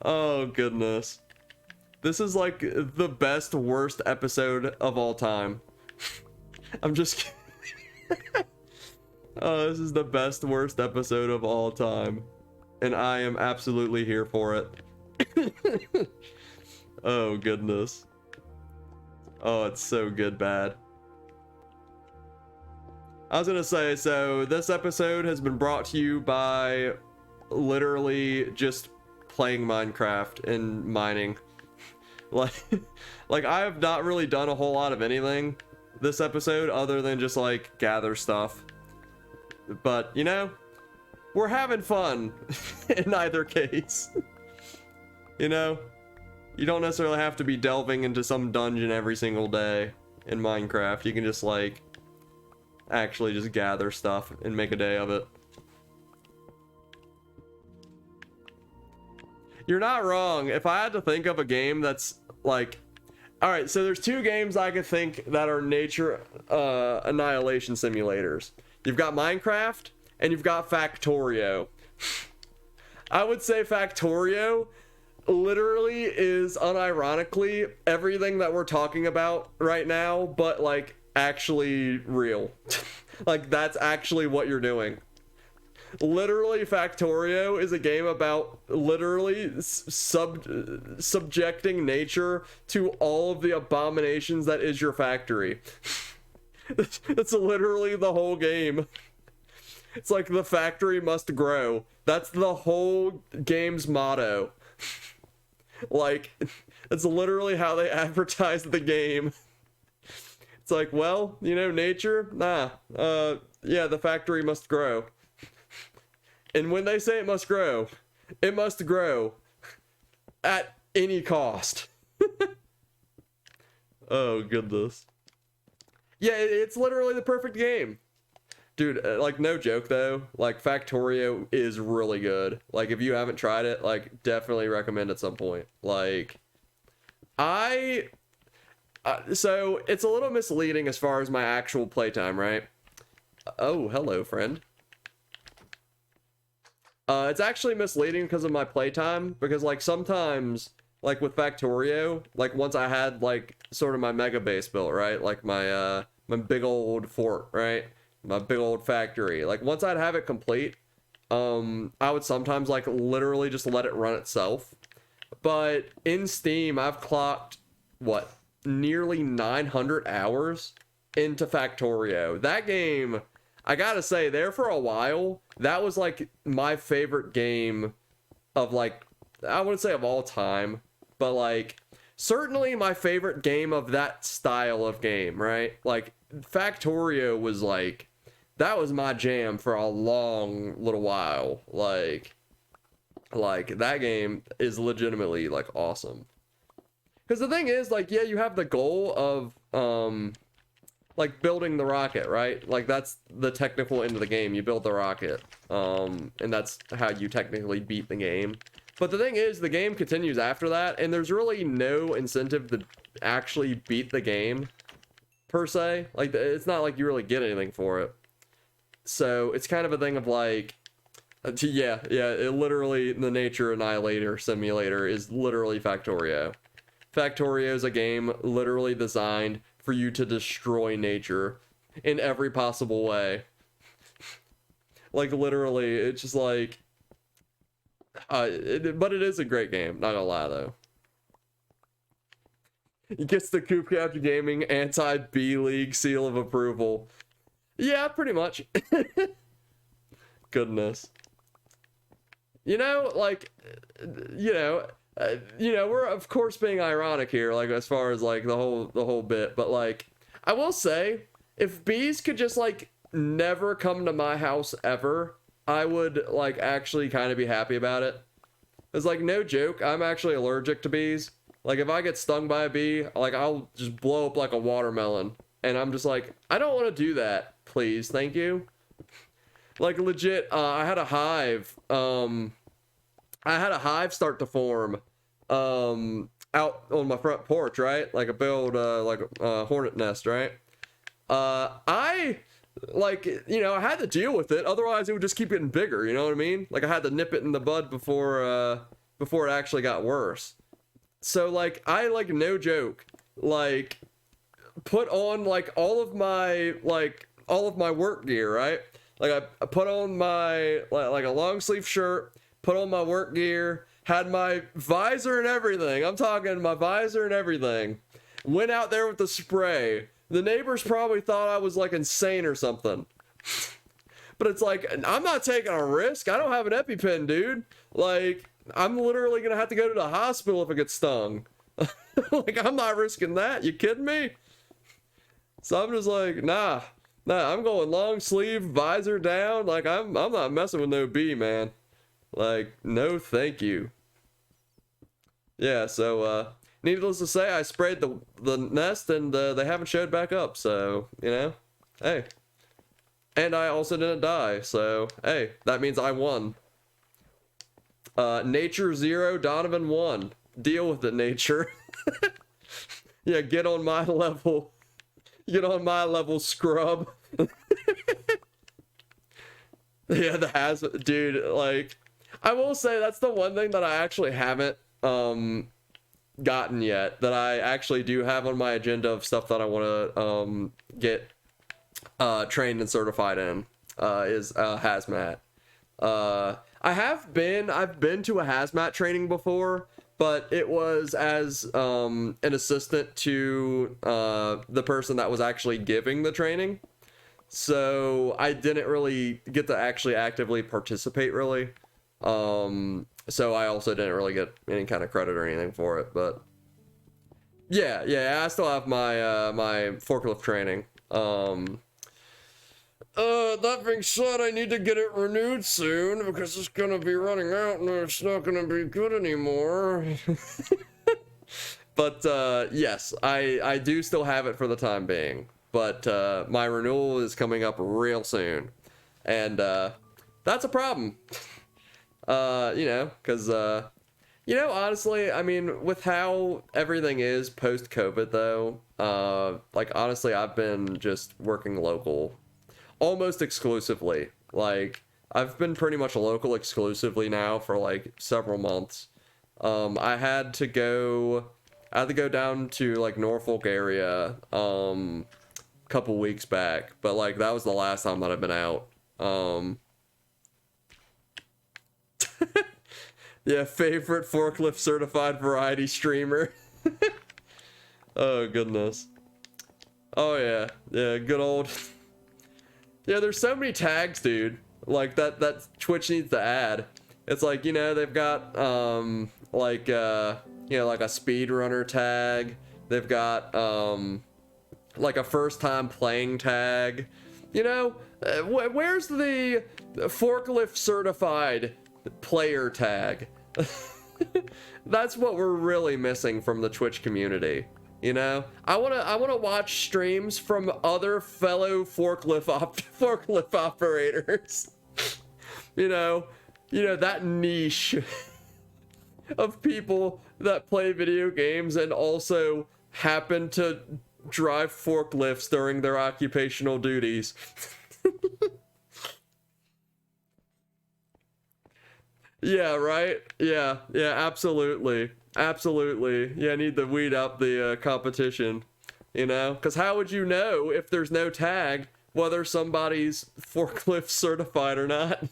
Oh goodness. This is like the best worst episode of all time. I'm just kidding. Oh, this is the best worst episode of all time. And I am absolutely here for it. Oh goodness. Oh, it's so good bad. I was gonna say, so this episode has been brought to you by literally just playing Minecraft and mining. Like I have not really done a whole lot of anything this episode other than just like gather stuff. But you know, we're having fun in either case. You know, you don't necessarily have to be delving into some dungeon every single day in Minecraft. You can just like actually just gather stuff and make a day of it. You're not wrong. If I had to think of a game that's like, all right, so there's two games I could think that are nature annihilation simulators. You've got Minecraft and you've got Factorio. I would say Factorio literally is unironically everything that we're talking about right now, but like actually real. Like that's actually what you're doing. Literally, Factorio is a game about literally subjecting nature to all of the abominations that is your factory. That's literally the whole game. It's like the factory must grow. That's the whole game's motto. Like, it's literally how they advertise the game. It's like, well, you know, nature, nah, yeah, the factory must grow. And when they say it must grow at any cost. Oh, goodness. Yeah, it's literally the perfect game. Dude, like, no joke, though. Like, Factorio is really good. Like, if you haven't tried it, like, definitely recommend at some point. Like, so, it's a little misleading as far as my actual playtime, right? Oh, hello, friend. It's actually misleading because of my playtime, because like sometimes, like with Factorio, like once I had like sort of my mega base built, right? Like my big old fort, right? My big old factory. Like once I'd have it complete, I would sometimes like literally just let it run itself. But in Steam, I've clocked what, nearly 900 hours into Factorio. That game, I gotta say, there for a while, that was like my favorite game of like, I wouldn't say of all time, but like certainly my favorite game of that style of game, right? Like Factorio was like, that was my jam for a long little while. Like that game is legitimately like awesome. Because the thing is, like, yeah, you have the goal of like building the rocket, right? Like that's the technical end of the game. You build the rocket, and that's how you technically beat the game. But the thing is, the game continues after that, and there's really no incentive to actually beat the game per se. Like it's not like you really get anything for it. So it's kind of a thing of like, yeah, it literally, the nature annihilator simulator is literally Factorio. Factorio is a game literally designed for you to destroy nature in every possible way. Like literally, it's just like, But it is a great game, not gonna lie though. It gets the CoopCouchGaming anti-B League seal of approval. Yeah, pretty much. Goodness. You know, like, we're of course being ironic here, like as far as like the whole bit, but like, I will say, if bees could just like never come to my house ever, I would like actually kind of be happy about it. It's like, no joke, I'm actually allergic to bees. Like if I get stung by a bee, like I'll just blow up like a watermelon, and I'm just like, I don't want to do that, please, thank you. Like legit, I had a hive start to form out on my front porch, right? Like a like a hornet nest, right? I like, I had to deal with it, otherwise it would just keep getting bigger, you know what I mean? Like I had to nip it in the bud before it actually got worse. So like I, like, no joke, like put on like all of my work gear, right? Like I put on my like a long sleeve shirt, put on my work gear, had my visor and everything. I'm talking my visor and everything. Went out there with the spray. The neighbors probably thought I was like insane or something. But it's like, I'm not taking a risk. I don't have an EpiPen, dude. Like, I'm literally gonna have to go to the hospital if I get stung. Like, I'm not risking that. You kidding me? So I'm just like, nah, I'm going long sleeve, visor down. Like, I'm not messing with no bee, man. Like, no thank you. Yeah, so needless to say, I sprayed the nest, and they haven't showed back up, so hey. And I also didn't die, so hey, that means I won. Nature 0, Donovan 1. Deal with it, nature. Yeah, get on my level. Get on my level, scrub. Yeah, dude, like, I will say that's the one thing that I actually haven't gotten yet, that I actually do have on my agenda of stuff that I want to get trained and certified in, is hazmat. I've been to a hazmat training before, but it was as an assistant to the person that was actually giving the training. So I didn't really get to actually actively participate, really. So I also didn't really get any kind of credit or anything for it, but yeah, I still have my my forklift training. That being said, I need to get it renewed soon because it's gonna be running out and it's not gonna be good anymore. But yes, I do still have it for the time being, but my renewal is coming up real soon, and that's a problem. Because honestly, I mean, with how everything is post-COVID though, like honestly, I've been just working local almost exclusively. Like, I've been pretty much local exclusively now for like several months. I had to go down to like Norfolk area a couple weeks back, but like that was the last time that I've been out. Yeah, favorite forklift certified variety streamer. Oh goodness. Oh yeah, good old. Yeah, there's so many tags, dude. Like that Twitch needs to add. It's like, they've got like a speedrunner tag. They've got like a first time playing tag. Where's the forklift certified player tag? That's what we're really missing from the Twitch community. I want to watch streams from other fellow forklift operators. That niche of people that play video games and also happen to drive forklifts during their occupational duties. Yeah, right? Yeah, absolutely. Absolutely. Yeah, I need to weed out the competition, Because how would you know if there's no tag whether somebody's forklift certified or not?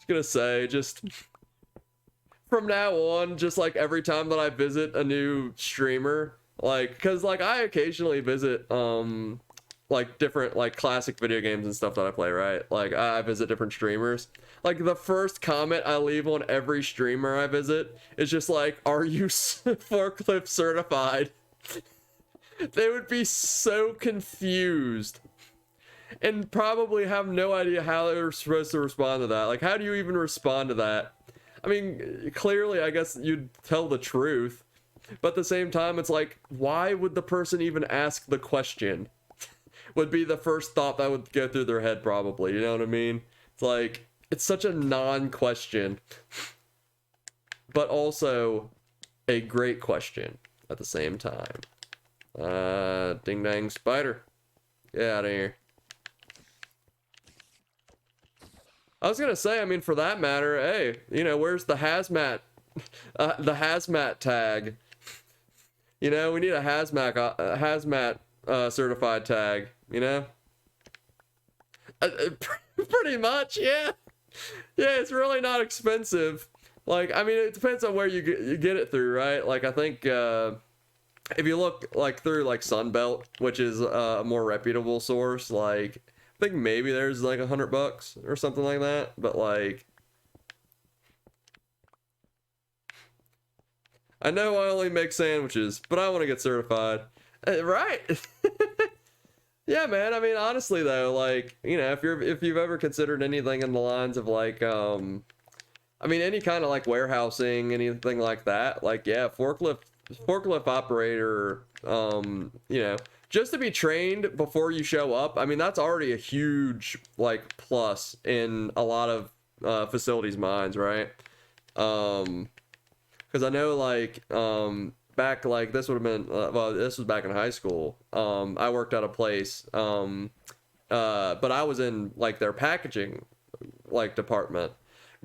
gonna say, just from now on, just like every time that I visit a new streamer, like, because like I occasionally visit like different like classic video games and stuff that I play, right? Like I visit different streamers. Like the first comment I leave on every streamer I visit is just like, "Are you forklift certified?" They would be so confused and probably have no idea how they're supposed to respond to that. Like, how do you even respond to that? I mean, clearly, I guess you'd tell the truth, but at the same time, it's like, why would the person even ask the question? Would be the first thought that would go through their head, probably. You know what I mean? It's like, it's such a non-question, but also a great question at the same time. Ding dang spider. Get out of here. I was gonna say, I mean, for that matter, hey, you know, where's the hazmat tag? You know, we need a hazmat certified tag, you know? Pretty much, yeah. Yeah, it's really not expensive. Like, I mean, it depends on where you get it through, right? Like, I think, if you look, like, through, like, Sunbelt, which is a more reputable source, like, I think maybe there's, like, $100 or something like that, but, like, I know I only make sandwiches, but I want to get certified. Right? Yeah, man. I mean, honestly, though, like, you know, if you've ever considered anything in the lines of, like, I mean, any kind of, like, warehousing, anything like that, like, yeah, forklift operator, you know, just to be trained before you show up, I mean, that's already a huge, like, plus in a lot of facilities' minds, right? Because I know, like, back, like, this would have been, well, this was back in high school. I worked at a place, but I was in, like, their packaging, like, department.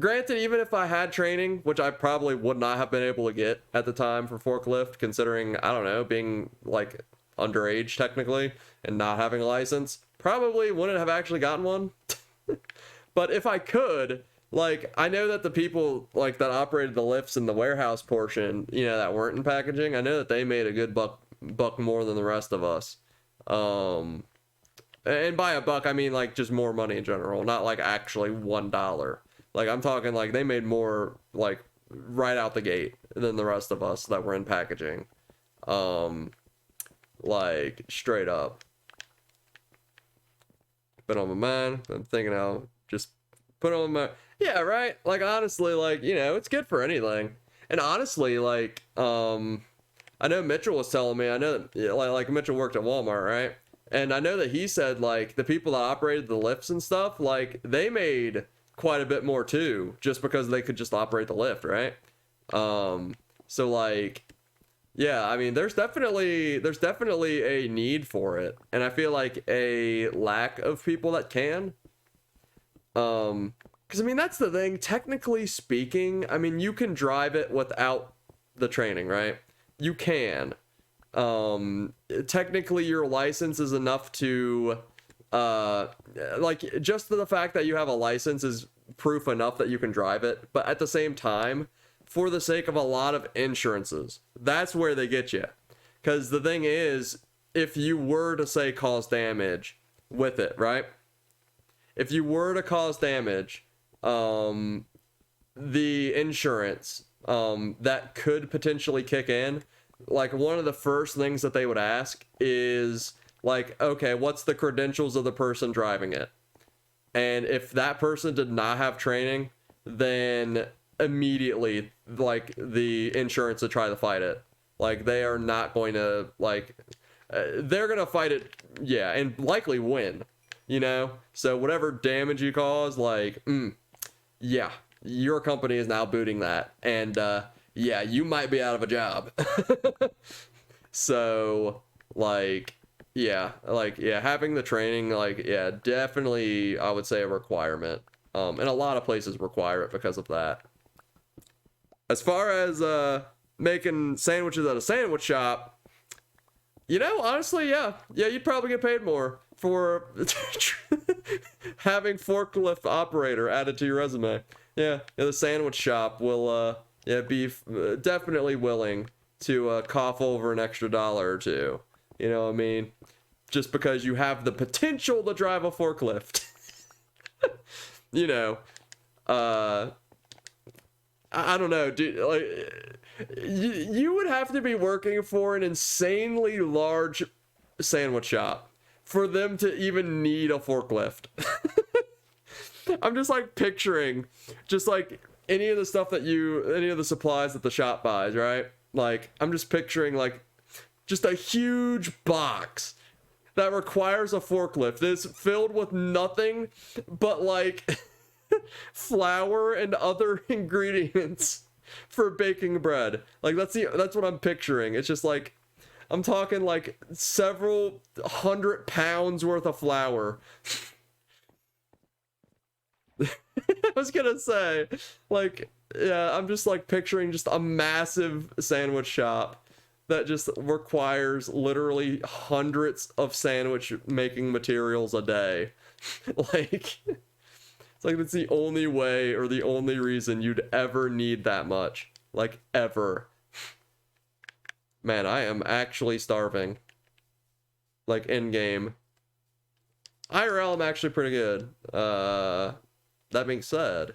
Granted, even if I had training, which I probably would not have been able to get at the time for forklift, considering, I don't know, being, like, underage technically and not having a license, probably wouldn't have actually gotten one. But if I could, like, I know that the people, like, that operated the lifts in the warehouse portion, you know, that weren't in packaging, I know that they made a good buck more than the rest of us. And by a buck, I mean, like, just more money in general, not, like, actually $1. Like, I'm talking, like, they made more, like, right out the gate than the rest of us that were in packaging. Like, straight up. Been on my mind. I'm thinking I'll just put on my... Yeah, right? Like, honestly, like, you know, it's good for anything. And honestly, like, I know Mitchell was telling me, I know that, like Mitchell worked at Walmart, right? And I know that he said, like, the people that operated the lifts and stuff, like, they made quite a bit more too, just because they could just operate the lift, right? So, like, yeah, I mean, there's definitely a need for it, and I feel like a lack of people that can. Because I mean, that's the thing. Technically speaking, I mean, you can drive it without the training, right? You can. Technically, your license is enough to, like, just the fact that you have a license is proof enough that you can drive it. But at the same time, for the sake of a lot of insurances, that's where they get you. Because the thing is, if you were to, say, cause damage with it, right? If you were to cause damage, the insurance that could potentially kick in, like, one of the first things that they would ask is, like, okay, what's the credentials of the person driving it? And if that person did not have training, then immediately, like, the insurance would try to fight it. Like, they are not going to, like, they're going to fight it, yeah, and likely win, you know? So whatever damage you cause, like, yeah, your company is now booting that. And, yeah, you might be out of a job. So, like, yeah, having the training, like, yeah, definitely, I would say a requirement. And a lot of places require it because of that. As far as, making sandwiches at a sandwich shop, you know, honestly, yeah, you'd probably get paid more for having forklift operator added to your resume. Yeah, the sandwich shop will yeah, be definitely willing to cough over an extra dollar or two. You know what I mean? Just because you have the potential to drive a forklift. You know, uh I don't know, dude. Like, you would have to be working for an insanely large sandwich shop for them to even need a forklift. I'm just like picturing just like any of the stuff that any of the supplies that the shop buys, right? Like, I'm just picturing like just a huge box that requires a forklift. It's filled with nothing but like flour and other ingredients for baking bread. Like that's what I'm picturing. It's just like I'm talking like several 100 pounds worth of flour. I was gonna say, like, yeah, I'm just like picturing just a massive sandwich shop that just requires literally hundreds of sandwich making materials a day. Like, it's like that's the only way or the only reason you'd ever need that much. Like, ever. Man, I am actually starving. Like, in game. IRL, I'm actually pretty good. That being said,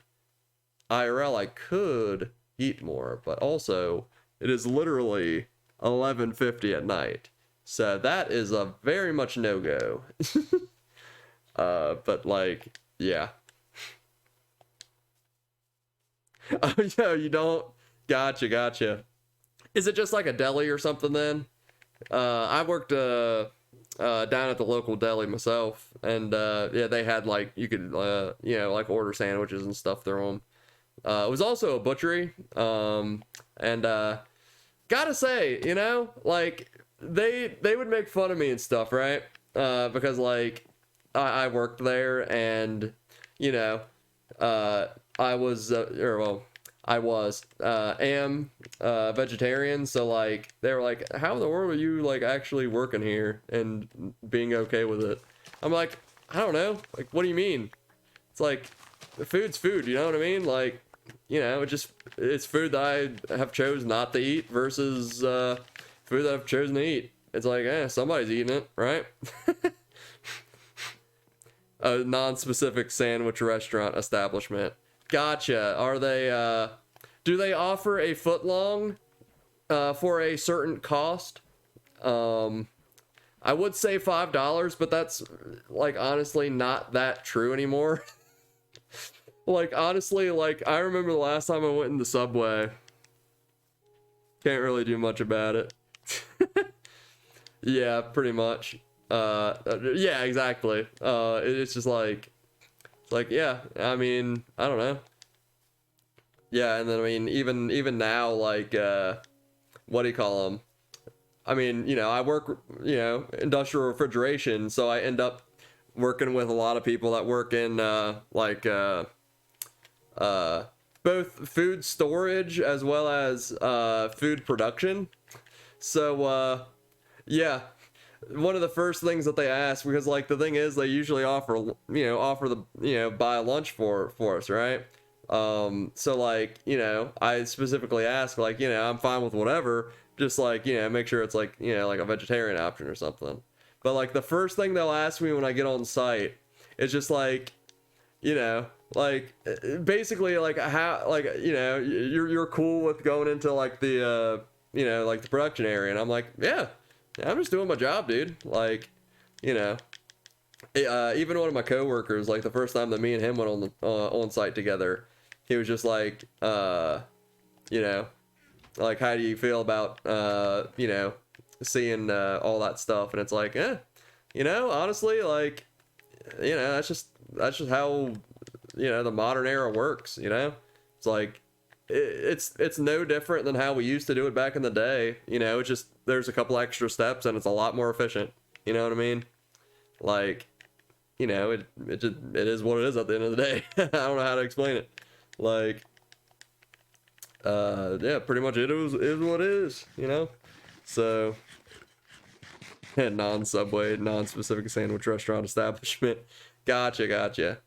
IRL, I could eat more, but also, it is literally 11:50 at night. So that is a very much no-go. But like, yeah. Oh, yeah, you don't? Gotcha. Is it just like a deli or something then? I worked down at the local deli myself, and yeah, they had like you could you know, like order sandwiches and stuff through them. It was also a butchery, and gotta say, you know, like they would make fun of me and stuff, right? Because like I worked there, and you know, I was or well, I was am vegetarian, so like they were like, how in the world are you like actually working here and being okay with it? I'm like, I don't know, like, what do you mean? It's like, food's food, you know what I mean? Like, you know, it's food that I have chosen not to eat versus food that I've chosen to eat. It's like, somebody's eating it, right? A non-specific sandwich restaurant establishment. Gotcha. Are they do they offer a foot long for a certain cost? I would say $5, but that's like honestly not that true anymore. Like, honestly, like, I remember the last time I went in the Subway. Can't really do much about it. Yeah, pretty much. Yeah, exactly. It's just like, it's like, yeah, I mean, I don't know. Yeah, and then, I mean, even now, like, what do you call them? I mean, you know, I work, you know, industrial refrigeration, so I end up working with a lot of people that work in, like, both food storage as well as food production. So yeah, one of the first things that they ask, because like the thing is they usually offer the, you know, buy lunch for us, right? So like, you know, I specifically ask, like, you know, I'm fine with whatever, just like, you know, make sure it's like, you know, like a vegetarian option or something. But like the first thing they'll ask me when I get on site is just like, you know, like basically like how, like, you know, you're cool with going into like the you know, like the production area, and I'm like, yeah, I'm just doing my job, dude. Like, you know, even one of my coworkers, like the first time that me and him went on the on site together, he was just like, you know, like, how do you feel about you know, seeing all that stuff? And it's like, you know, honestly, like, you know, that's just how, you know, the modern era works. You know, it's like it's no different than how we used to do it back in the day. You know, it's just there's a couple extra steps and it's a lot more efficient. You know what I mean? Like, you know, it is what it is at the end of the day. I don't know how to explain it. Like, yeah, pretty much it is what it is. You know, so. Non-Subway, non-specific sandwich restaurant establishment. Gotcha.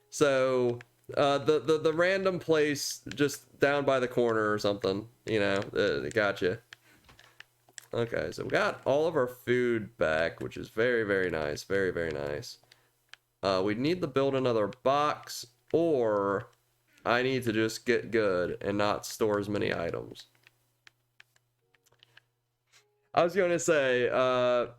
So, The random place just down by the corner or something, you know. Gotcha. Okay, so we got all of our food back, which is very, very nice. Very, very nice. We need to build another box, or I need to just get good and not store as many items. I was going to say,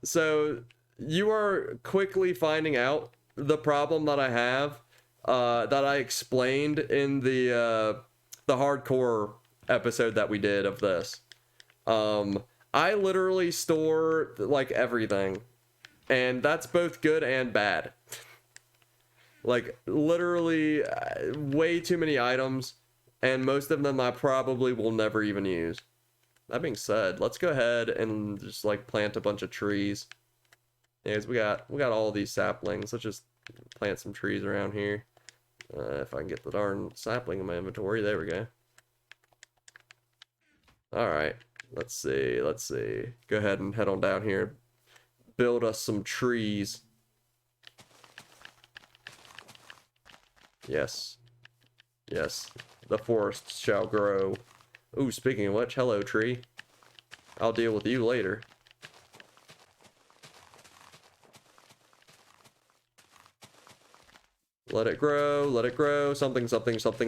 so you are quickly finding out the problem that I have, that I explained in the hardcore episode that we did of this. I literally store like everything, and that's both good and bad. Like literally way too many items, and most of them I probably will never even use. That being said, let's go ahead and just like plant a bunch of trees. Anyways, we got all these saplings. Let's just plant some trees around here. If I can get the darn sapling in my inventory, there we go. All right, let's see. Go ahead and head on down here. Build us some trees. Yes. Yes. The forests shall grow. Ooh, speaking of which, hello, tree. I'll deal with you later. Let it grow. Something,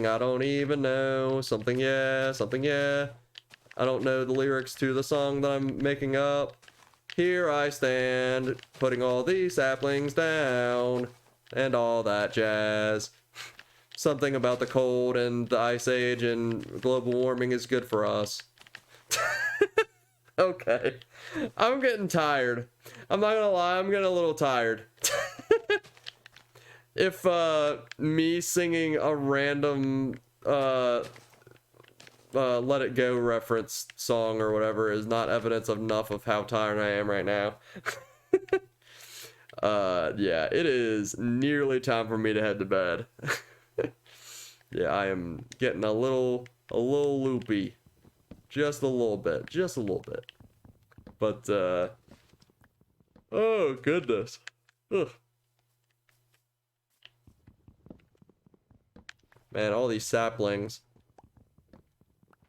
I don't even know. Something, yeah. I don't know the lyrics to the song that I'm making up. Here I stand, putting all these saplings down, and all that jazz. Something about the cold and the ice age and global warming is good for us. Okay. I'm getting tired. I'm not gonna lie, I'm getting a little tired. If me singing a random Let It Go reference song or whatever is not evidence enough of how tired I am right now. Yeah, it is nearly time for me to head to bed. Yeah, I am getting a little loopy. Just a little bit. But, oh, goodness. Ugh. Man, all these saplings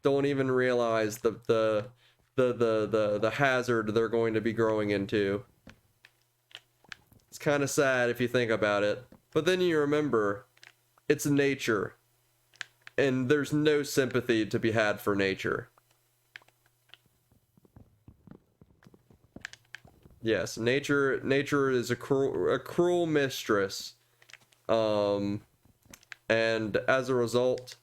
don't even realize the hazard they're going to be growing into. It's kind of sad if you think about it. But then you remember, it's nature. And there's no sympathy to be had for nature. Yes, nature is a cruel mistress. And as a result,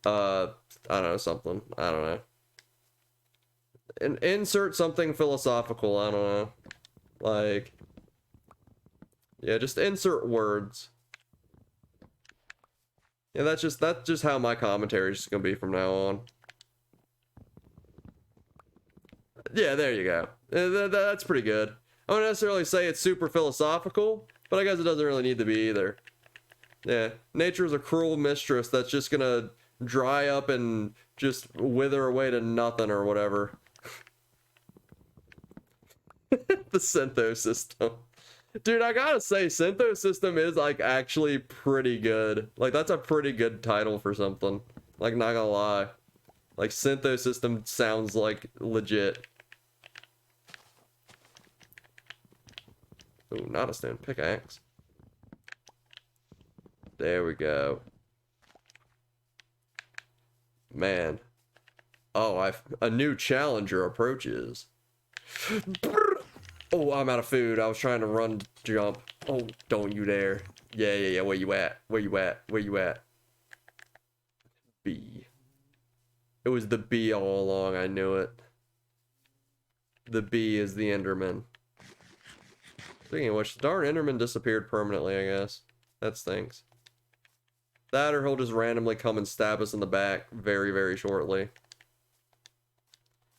I don't know, something. I don't know. Insert something philosophical, I don't know. Like, yeah, just insert words. Yeah, that's just how my commentary is gonna be from now on. Yeah, there you go. That's pretty good. I wouldn't necessarily say it's super philosophical, but I guess it doesn't really need to be either. Yeah, nature is a cruel mistress that's just gonna dry up and just wither away to nothing or whatever. The Syntho system. Dude, I gotta say, Syntho system is, like, actually pretty good. Like, that's a pretty good title for something. Like, not gonna lie. Like, Syntho system sounds, like, legit. Ooh, not a stone pickaxe. There we go. Man. Oh, a new challenger approaches. Oh, I'm out of food. I was trying to run, jump. Oh, don't you dare. Yeah. Where you at? B. It was the B all along. I knew it. The B is the Enderman. Speaking of which, the darn Enderman disappeared permanently, I guess. That stinks. That or he'll just randomly come and stab us in the back very, very shortly.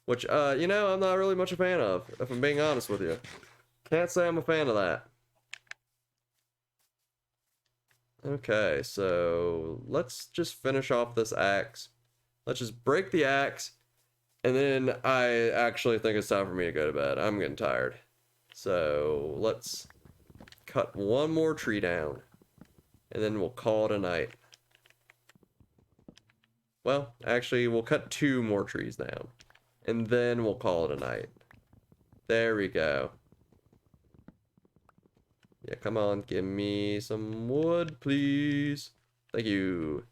Which, you know, I'm not really much a fan of, if I'm being honest with you. Can't say I'm a fan of that. Okay, so let's just finish off this axe. Let's just break the axe, and then I actually think it's time for me to go to bed. I'm getting tired. So let's cut one more tree down, and then we'll call it a night. Well, actually, we'll cut 2 more trees down. And then we'll call it a night. There we go. Yeah, come on, give me some wood, please. Thank you.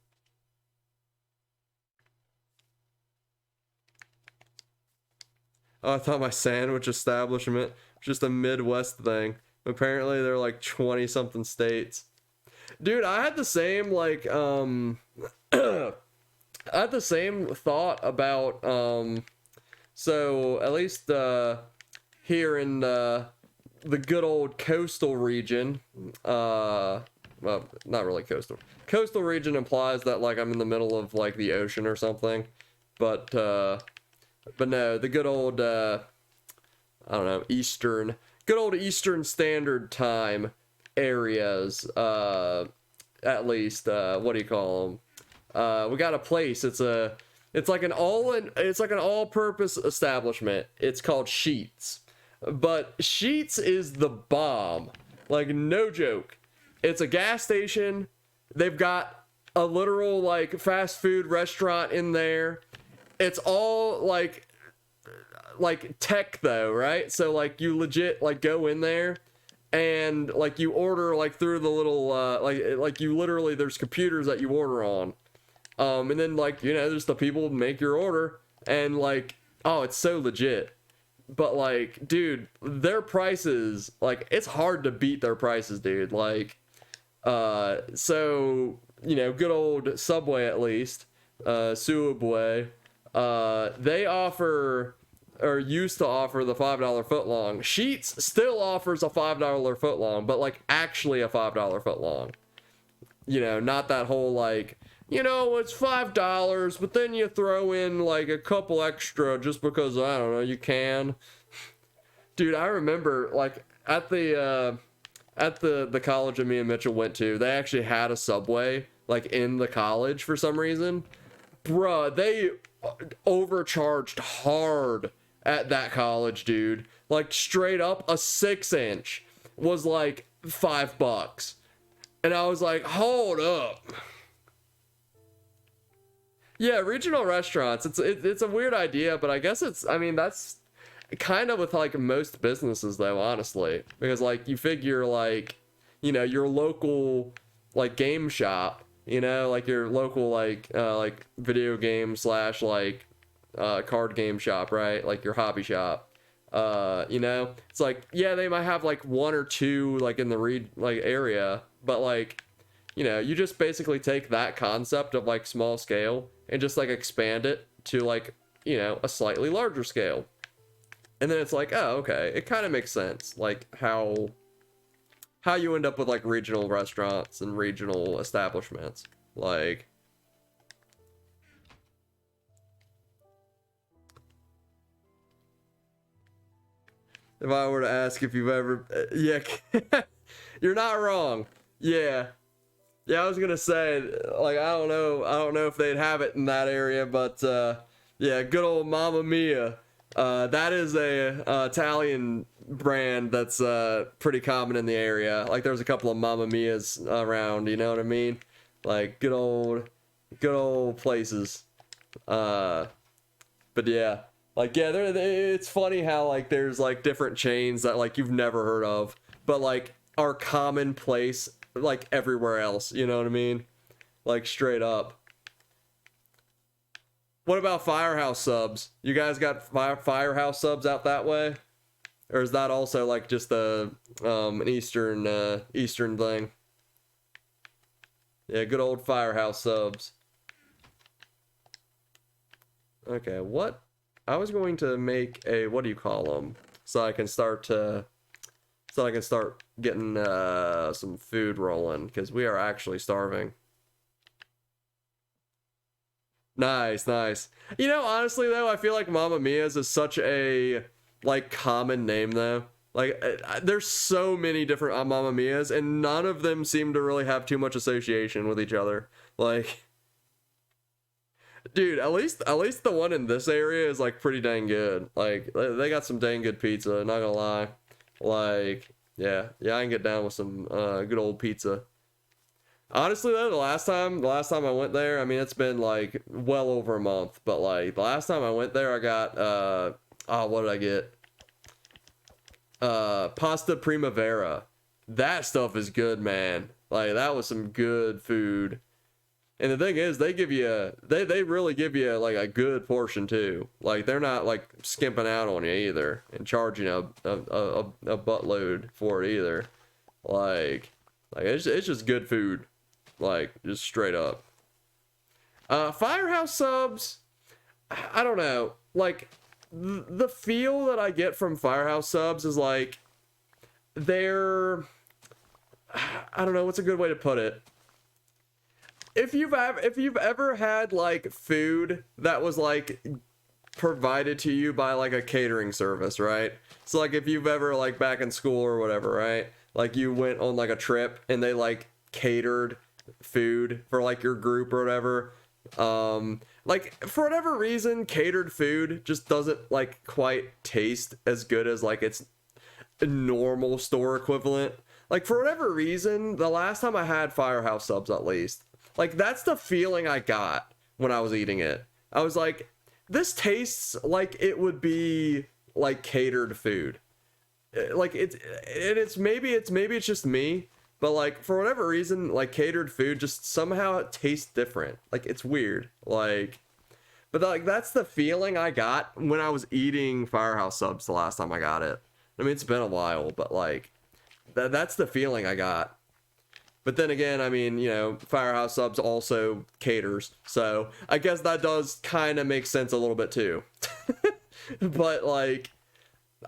Oh, I thought my sandwich establishment was just a Midwest thing. Apparently, they're like 20-something states. Dude, I had the same, like, I had the same thought about, so at least, here in, the good old coastal region, well, not really coastal. Coastal region implies that, like, I'm in the middle of, like, the ocean or something. But no, the good old, I don't know, good old Eastern Standard Time areas, at least, what do you call them? We got a place. It's like an all-purpose establishment. It's called Sheets. But Sheets is the bomb. Like, no joke. It's a gas station. They've got a literal, like, fast food restaurant in there. It's all, like tech, though, right? So, like, you legit, like, go in there and, like, you order, like, through the little, like, you literally, there's computers that you order on. And then, like, you know, there's the people who make your order. And, like, oh, it's so legit. But, like, dude, their prices, like, it's hard to beat their prices, dude. Like, so, you know, good old Subway, at least, Subway, they offer, or used to offer, the $5 footlong. Sheets still offers a $5 footlong, but, like, actually a $5 footlong. You know, not that whole, like, you know, it's $5, but then you throw in, like, a couple extra just because, I don't know, you can. Dude, I remember, like, at the college that me and Mitchell went to, they actually had a Subway, like, in the college for some reason. Bruh, they overcharged hard at that college, dude. Like, straight up, a 6-inch was, like, $5. And I was like, hold up. Yeah, regional restaurants. It's a weird idea, but I guess I mean, that's kind of with, like, most businesses, though, honestly. Because, like, you figure, like, you know, your local, like, game shop, you know, like, your local, like video game slash, like, card game shop, right? Like, your hobby shop. You know, it's like, yeah, they might have, like, 1 or 2, like, in the area, but, like, you know, you just basically take that concept of, like, small scale and just, like, expand it to, like, you know, a slightly larger scale. And then it's like, oh, okay, it kind of makes sense, like, how you end up with, like, regional restaurants and regional establishments. Like, if I were to ask if you've ever, yeah, you're not wrong. Yeah. Yeah, I was gonna say, like, I don't know if they'd have it in that area, but, yeah, good old Mamma Mia. That is a Italian brand that's pretty common in the area. Like, there's a couple of Mamma Mias around, you know what I mean? Like, good old places. But yeah, like, yeah, it's funny how, like, there's, like, different chains that, like, you've never heard of, but, like, are commonplace, like, everywhere else, you know what I mean? Like, straight up. What about Firehouse subs? You guys got Firehouse subs out that way? Or is that also, like, just an Eastern thing? Yeah, good old Firehouse subs. Okay, what? I was going to make a, what do you call them? So I can start getting some food rolling, because we are actually starving. Nice, nice. You know, honestly, though, I feel like Mamma Mia's is such a, like, common name, though. Like, there's so many different Mamma Mia's, and none of them seem to really have too much association with each other. Like, dude, at least the one in this area is, like, pretty dang good. Like, they got some dang good pizza, not gonna lie. Like, yeah, I can get down with some good old pizza. Honestly though, the last time I went there, I mean it's been like well over a month, but like the last time I went there I got what did I get? Pasta primavera. That stuff is good, man. Like that was some good food. And the thing is, they give you they really give you like a good portion too. Like they're not like skimping out on you either and charging a buttload for it either. Like it's just good food. Like just straight up. Firehouse subs, I don't know. Like the feel that I get from Firehouse subs is like they're, I don't know what's a good way to put it. If you've ever had like food that was like provided to you by like a catering service, right? So like if you've ever like back in school or whatever, right? Like you went on like a trip and they like catered food for like your group or whatever. Like for whatever reason, catered food just doesn't like quite taste as good as like its normal store equivalent. Like for whatever reason, the last time I had Firehouse subs, at least, like that's the feeling I got when I was eating it. I was like, this tastes like it would be like catered food. Like it's maybe it's just me, but like for whatever reason, like catered food just somehow it tastes different. Like it's weird. Like, but like that's the feeling I got when I was eating Firehouse subs the last time I got it. I mean, it's been a while, but like that's the feeling I got. But then again, I mean, you know, Firehouse subs also caters, so I guess that does kind of make sense a little bit too. But like,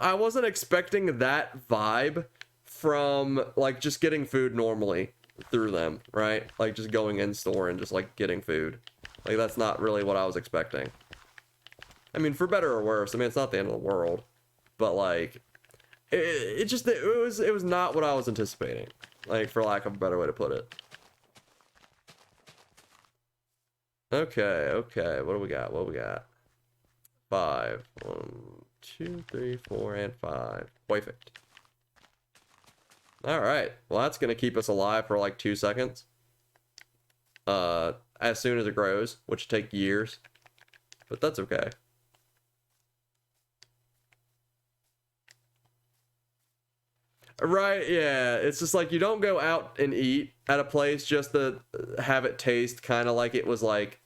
I wasn't expecting that vibe from like just getting food normally through them, right? Like just going in store and just like getting food. Like that's not really what I was expecting. I mean, for better or worse, I mean, it's not the end of the world, but like it was not what I was anticipating, like for lack of a better way to put it. Okay, what do we got? What do we got? 5. 1, 2, 3, 4, and 5. Perfect. All right, well that's gonna keep us alive for like 2 seconds, as soon as it grows, which take years, but that's okay. Right, yeah, it's just like you don't go out and eat at a place just to have it taste kind of like it was like,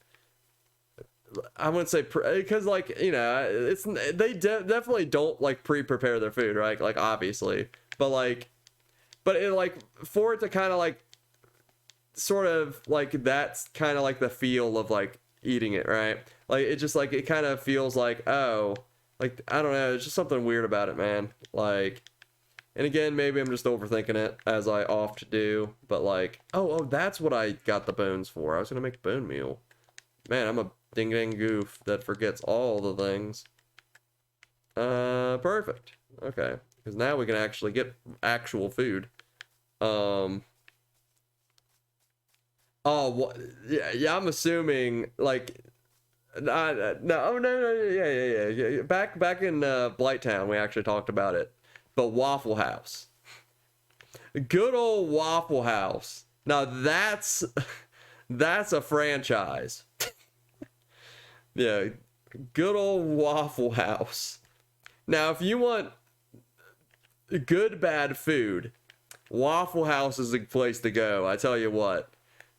I wouldn't say because like, you know, it's they definitely don't like pre-prepare their food, right? Like obviously, but like, but it like for it to kind of like sort of like that's kind of like the feel of like eating it, right? Like it just like it kind of feels like, oh, like I don't know, it's just something weird about it, man. Like, and again, maybe I'm just overthinking it as I oft do, but like, oh, that's what I got the bones for. I was gonna make bone meal. Man, I'm a ding dang goof that forgets all the things. Perfect. Okay, because now we can actually get actual food. Oh, yeah, I'm assuming like, no, oh no, yeah. Back in Blighttown, we actually talked about it. But Waffle House, good old Waffle House. Now that's a franchise. Yeah, good old Waffle House. Now, if you want good bad food, Waffle House is the place to go. I tell you what.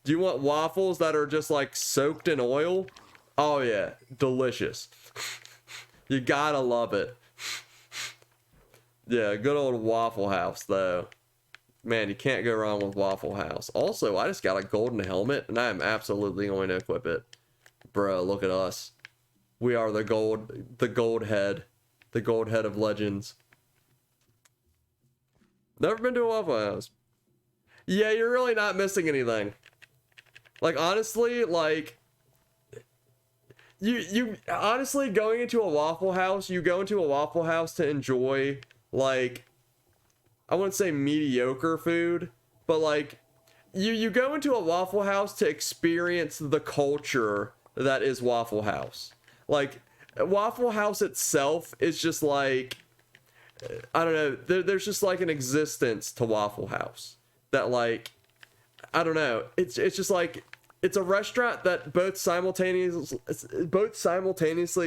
Do you want waffles that are just like soaked in oil? Oh yeah, delicious. You gotta love it. Yeah, good old Waffle House though. Man, you can't go wrong with Waffle House. Also, I just got a golden helmet and I am absolutely going to equip it. Bro, look at us. We are the gold head of legends. Never been to a Waffle House. Yeah, you're really not missing anything. Like honestly, like you honestly going into a Waffle House, you go into a Waffle House to enjoy like, I wouldn't say mediocre food, but like you go into a Waffle House to experience the culture that is Waffle House. Like Waffle House itself is just like, I don't know, there's just like an existence to Waffle House that like, I don't know. It's just like it's a restaurant that both simultaneously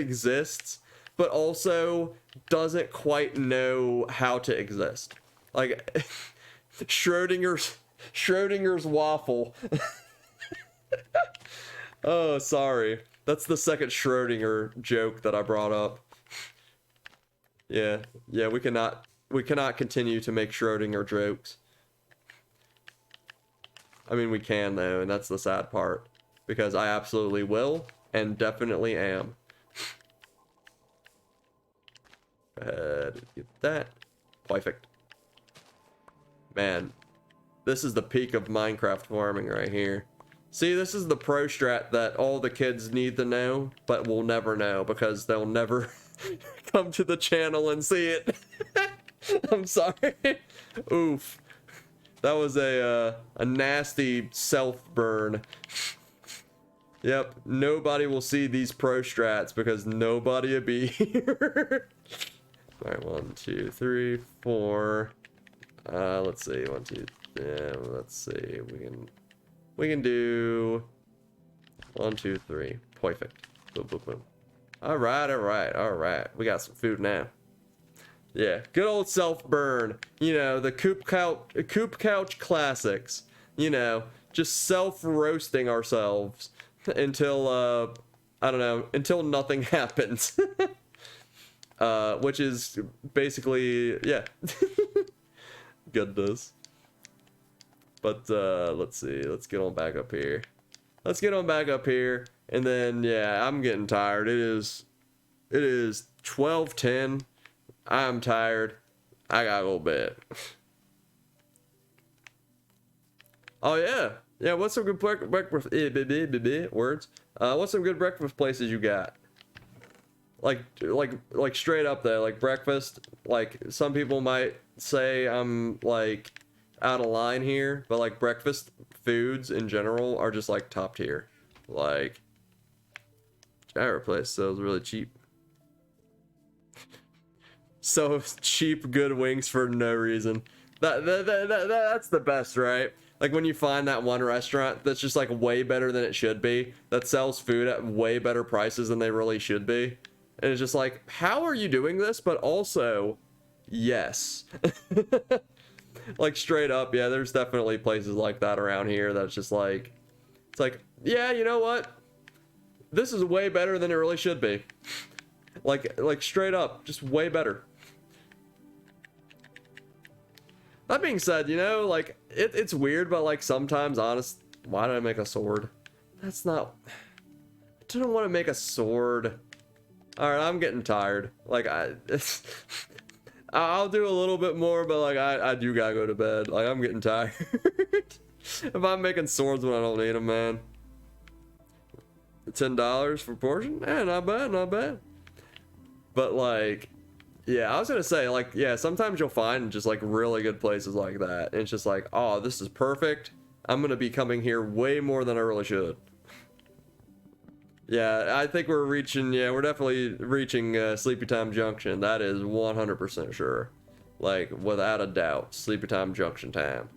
exists, but also doesn't quite know how to exist. Like Schrodinger's waffle. Oh, sorry. That's the second Schrodinger joke that I brought up. Yeah, we cannot continue to make Schrodinger jokes. I mean, we can though, and that's the sad part, because I absolutely will and definitely am. Go ahead, get that. Perfect. Man, this is the peak of Minecraft farming right here. See, this is the pro strat that all the kids need to know, but will never know because they'll never come to the channel and see it. I'm sorry. Oof. That was a nasty self-burn. Yep, nobody will see these pro strats because nobody will be here. Alright, 1, 2, 3, 4. Let's see, 1, 2, yeah, let's see. We can do 1, 2, 3. Perfect. Boom, boom, boom. Alright. We got some food now. Yeah, good old self-burn. You know, the CoopCouch classics. You know, just self-roasting ourselves until, I don't know, until nothing happens. Which is basically, yeah. Goodness. But, let's see. Let's get on back up here. And then, yeah, I'm getting tired. It is 12:10. I'm tired. I gotta go to bed. Oh, yeah. Yeah, what's some good breakfast... words. What's some good breakfast places you got? Like straight up there, like breakfast. Like, some people might say I'm, like, out of line here, but, like, breakfast foods in general are just, like, top tier. Like, gyro place sells really cheap. So cheap, good wings for no reason. That's the best, right? Like when you find that one restaurant that's just like way better than it should be, that sells food at way better prices than they really should be. And it's just like, how are you doing this? But also, yes. Like straight up, yeah, there's definitely places like that around here that's just like, it's like, yeah, you know what? This is way better than it really should be. Like straight up, just way better. That being said, you know, like, it's weird, but, like, sometimes, honest, why did I make a sword? That's not... I didn't want to make a sword. Alright, I'm getting tired. Like, I'll do a little bit more, but, like, I do gotta go to bed. Like, I'm getting tired. If I'm making swords when I don't need them, man. $10 for portion? Eh, not bad. But, like... Yeah, I was gonna say, like, yeah, sometimes you'll find just, like, really good places like that. And it's just like, oh, this is perfect. I'm gonna be coming here way more than I really should. Yeah, I think we're definitely reaching Sleepy Time Junction. That is 100% sure. Like, without a doubt, Sleepy Time Junction time.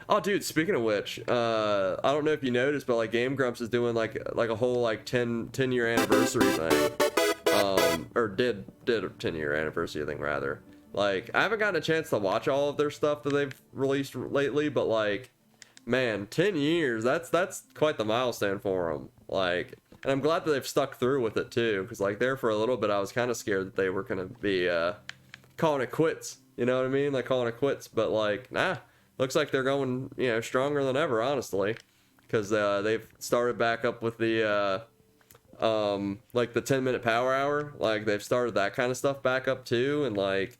Oh, dude, speaking of which, I don't know if you noticed, but, like, Game Grumps is doing, like a whole, like, 10-year anniversary thing. Or did a 10-year anniversary thing, rather. Like, I haven't gotten a chance to watch all of their stuff that they've released lately, but, like, man, 10 years, that's quite the milestone for them. Like, and I'm glad that they've stuck through with it, too, because, like, there for a little bit, I was kind of scared that they were going to be, calling it quits, you know what I mean? Like, calling it quits, but, like, nah, looks like they're going, you know, stronger than ever, honestly, because, they've started back up with the, like the 10-minute power hour, like they've started that kind of stuff back up too, and like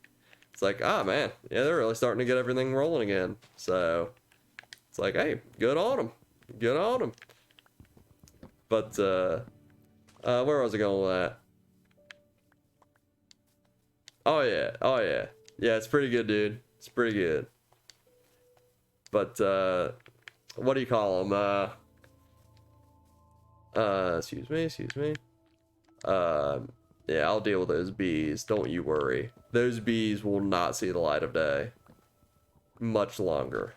it's like, ah, man, yeah, they're really starting to get everything rolling again. So it's like, hey, good on them. But where was I going with that? Oh yeah, it's pretty good, dude. It's pretty good. But what do you call them? Excuse me. Yeah, I'll deal with those bees. Don't you worry. Those bees will not see the light of day much longer.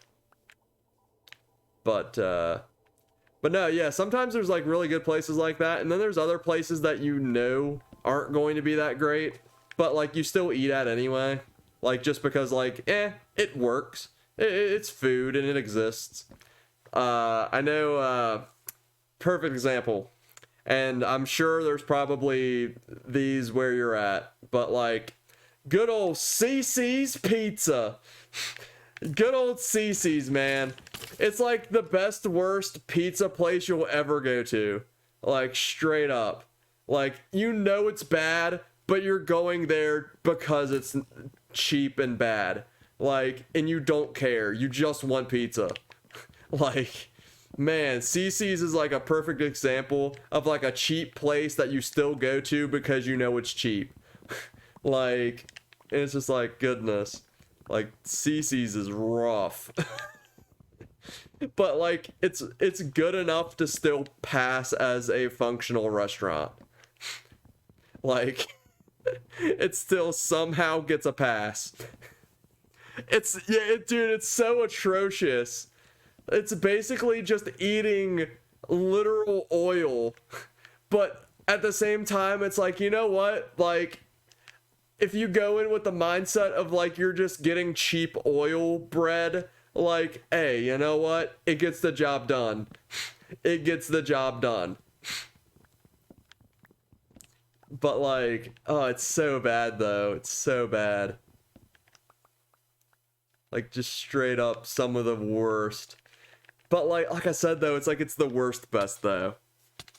But no, yeah, sometimes there's like really good places like that, and then there's other places that you know aren't going to be that great, but like you still eat at anyway, like just because like it works. It's food and it exists. I know, perfect example, and I'm sure there's probably these where you're at, but like good old CC's Pizza. Good old CC's, man. It's like the best worst pizza place you'll ever go to. Like straight up. Like you know it's bad, but you're going there because it's cheap and bad. Like, and you don't care. You just want pizza. Like, man, CC's is like a perfect example of like a cheap place that you still go to because you know it's cheap. Like, and it's just like, goodness. Like, CC's is rough. But like, it's good enough to still pass as a functional restaurant. Like, it still somehow gets a pass. Dude, it's so atrocious. It's basically just eating literal oil. But at the same time, it's like, you know what? Like, if you go in with the mindset of like you're just getting cheap oil bread, like, hey, you know what? It gets the job done. It gets the job done. But like, oh, it's so bad though. It's so bad. Like just straight up some of the worst. But like I said though, it's like it's the worst best though.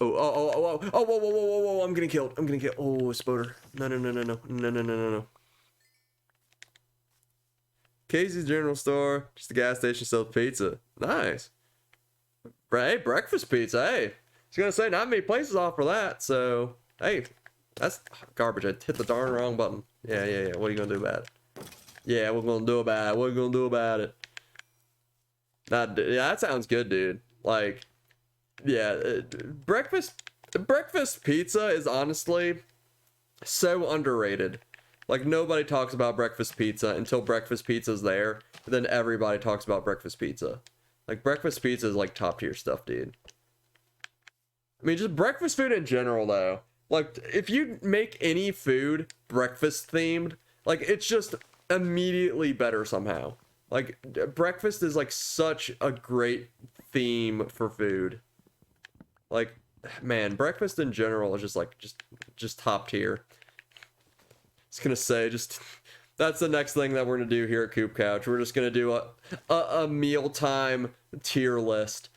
Oh, whoa, I'm getting killed. Oh, Spoder. No. Casey's General Store, just a gas station, sells pizza. Nice. Hey, breakfast pizza, hey. I was gonna say, not many places offer that, so, hey, that's garbage. I hit the darn wrong button. Yeah. What are you gonna do about it? Yeah, what are we gonna do about it? What are we gonna do about it? Yeah, that sounds good, dude. Like, yeah, breakfast pizza is honestly so underrated. Like, nobody talks about breakfast pizza until breakfast pizza's there. Then everybody talks about breakfast pizza. Like, breakfast pizza is like top tier stuff, dude. I mean, just breakfast food in general, though. Like, if you make any food breakfast themed, like, it's just immediately better somehow. Like, breakfast is like such a great theme for food. Like, man, breakfast in general is just like, just top tier. Gonna say, just that's the next thing that we're gonna do here at CoopCouch. We're just gonna do a mealtime tier list.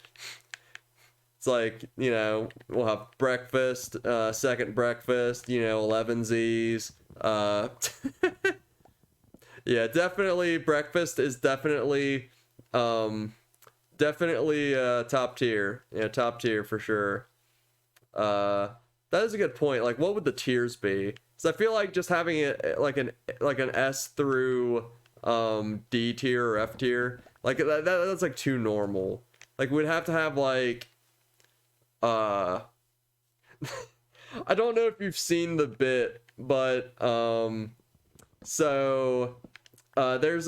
It's like, you know, we'll have breakfast, second breakfast, you know, 11Z's. Yeah, definitely breakfast is definitely top tier. Yeah, top tier for sure. That is a good point. Like, what would the tiers be? So I feel like just having it like an S through D tier or F tier, like that's like too normal. Like we'd have to have like I don't know if you've seen the bit, but there's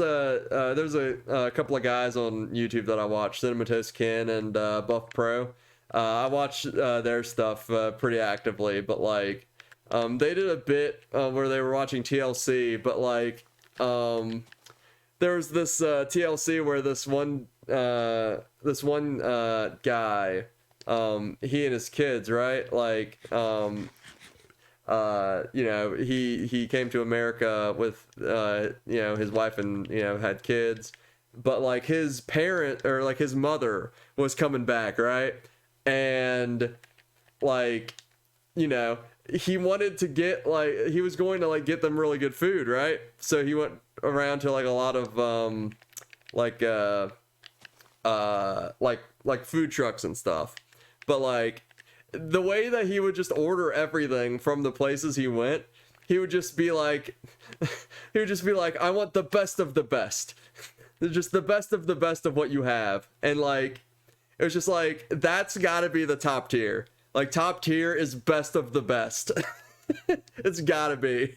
a couple of guys on YouTube that I watch, Cinematoast Ken and Buff Pro. I watch their stuff pretty actively, but like they did a bit where they were watching TLC, but like there was this TLC where this one guy, he and his kids, right? Like you know, he came to America with you know, his wife and, you know, had kids, but like his parent or like his mother was coming back, right? And like, you know, he wanted to get like, he was going to like get them really good food, right? So he went around to like a lot of like food trucks and stuff, but like the way that he would just order everything from the places he went, he would just be like I want the best of the best. Just the best of the best of what you have. And like it was just like, that's gotta be the top tier. Like, top tier is best of the best. It's gotta be.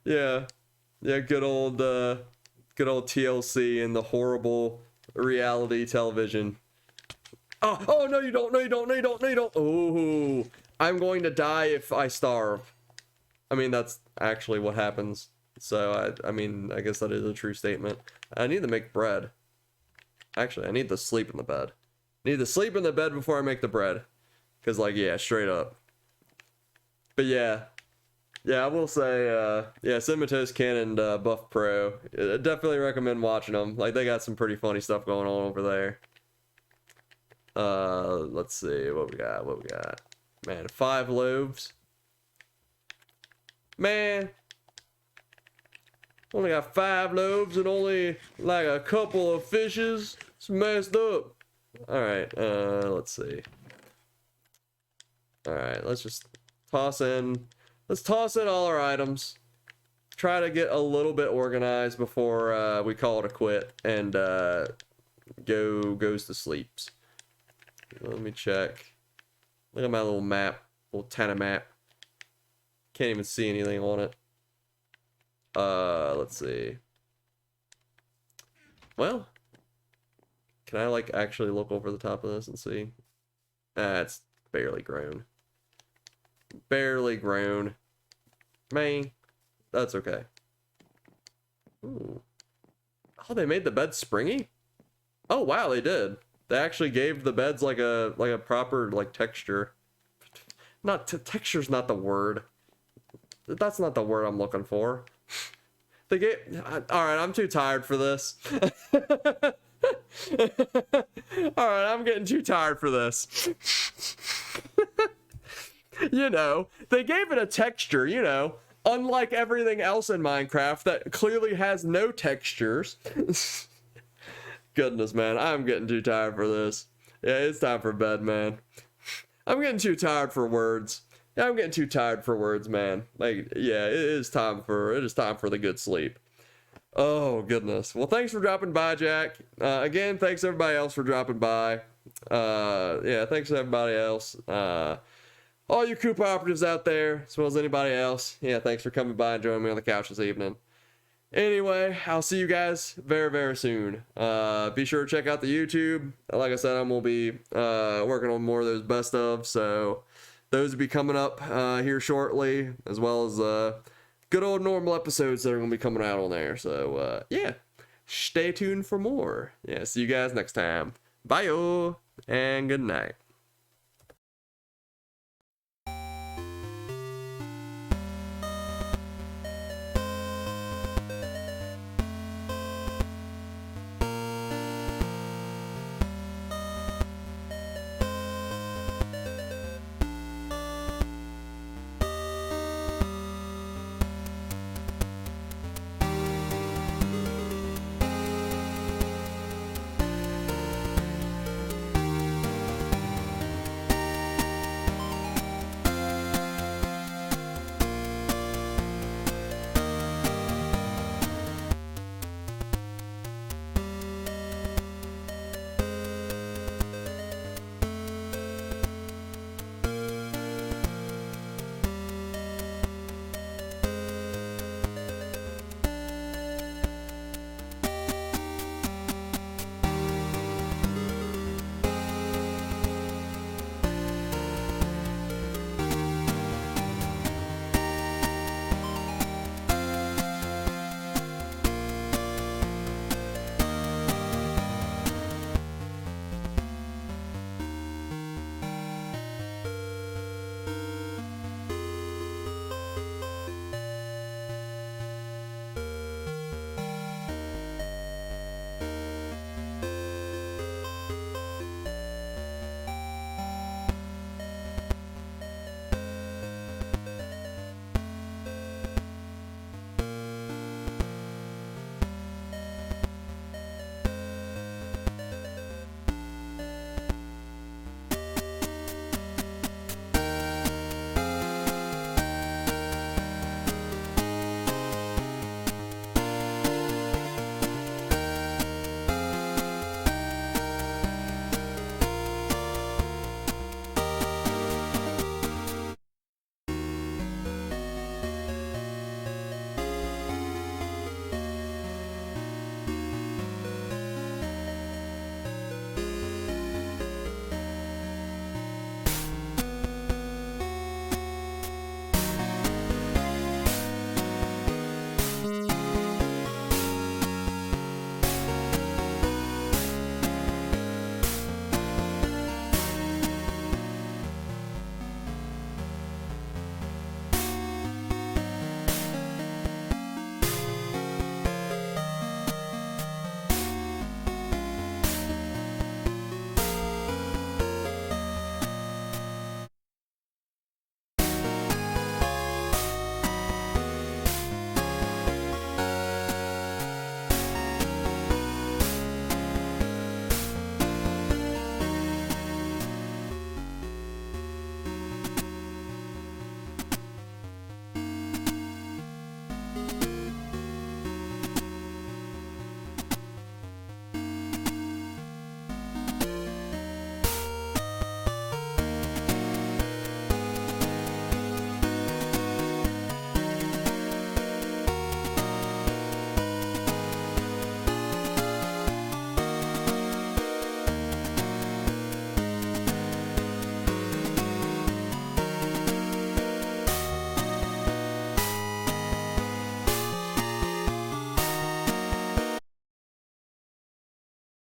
Yeah. Yeah, good old TLC and the horrible reality television. Oh, no, you don't. No, you don't. No, you don't. No, you don't. Oh, I'm going to die if I starve. I mean, that's actually what happens. So, I mean, I guess that is a true statement. I need to make bread. Actually, I need to sleep in the bed. I need to sleep in the bed before I make the bread. Because, like, yeah, straight up. But, yeah. Yeah, I will say, yeah, Cinnamon Toast Ken and Buff Pro. I definitely recommend watching them. Like, they got some pretty funny stuff going on over there. Let's see what we got. Man, 5 loaves. Man, only got 5 loaves and only like a couple of fishes. It's messed up. All right, let's see. All right, let's just toss in. Let's toss in all our items. Try to get a little bit organized before we call it a quit and goes to sleeps. Let me check. Look at my little map, little tiny map. Can't even see anything on it. Let's see. Well, can I like actually look over the top of this and see? It's barely grown. Barely grown. Man, that's okay. Ooh. Oh, they made the bed springy? Oh wow, they did. They actually gave the beds like a proper like texture. Not texture's not the word. That's not the word I'm looking for. They gave. All right, I'm too tired for this. All right, I'm getting too tired for this. You know, they gave it a texture. You know, unlike everything else in Minecraft that clearly has no textures. Goodness, man, I'm getting too tired for this. Yeah, it's time for bed, man. I'm getting too tired for words. Yeah, I'm getting too tired for words, man. Like, yeah, it is time for the good sleep. Oh, goodness. Well, thanks for dropping by, Jack. Again, thanks everybody else for dropping by. Yeah, thanks to everybody else. All you Coop operatives out there, as well as anybody else. Yeah, thanks for coming by and joining me on the couch this evening. Anyway, I'll see you guys very, very soon. Be sure to check out the YouTube. Like I said, I'm going to be working on more of those best of, so those will be coming up here shortly, as well as good old normal episodes that are going to be coming out on there. So, yeah, stay tuned for more. Yeah, see you guys next time. Bye-o, and good night.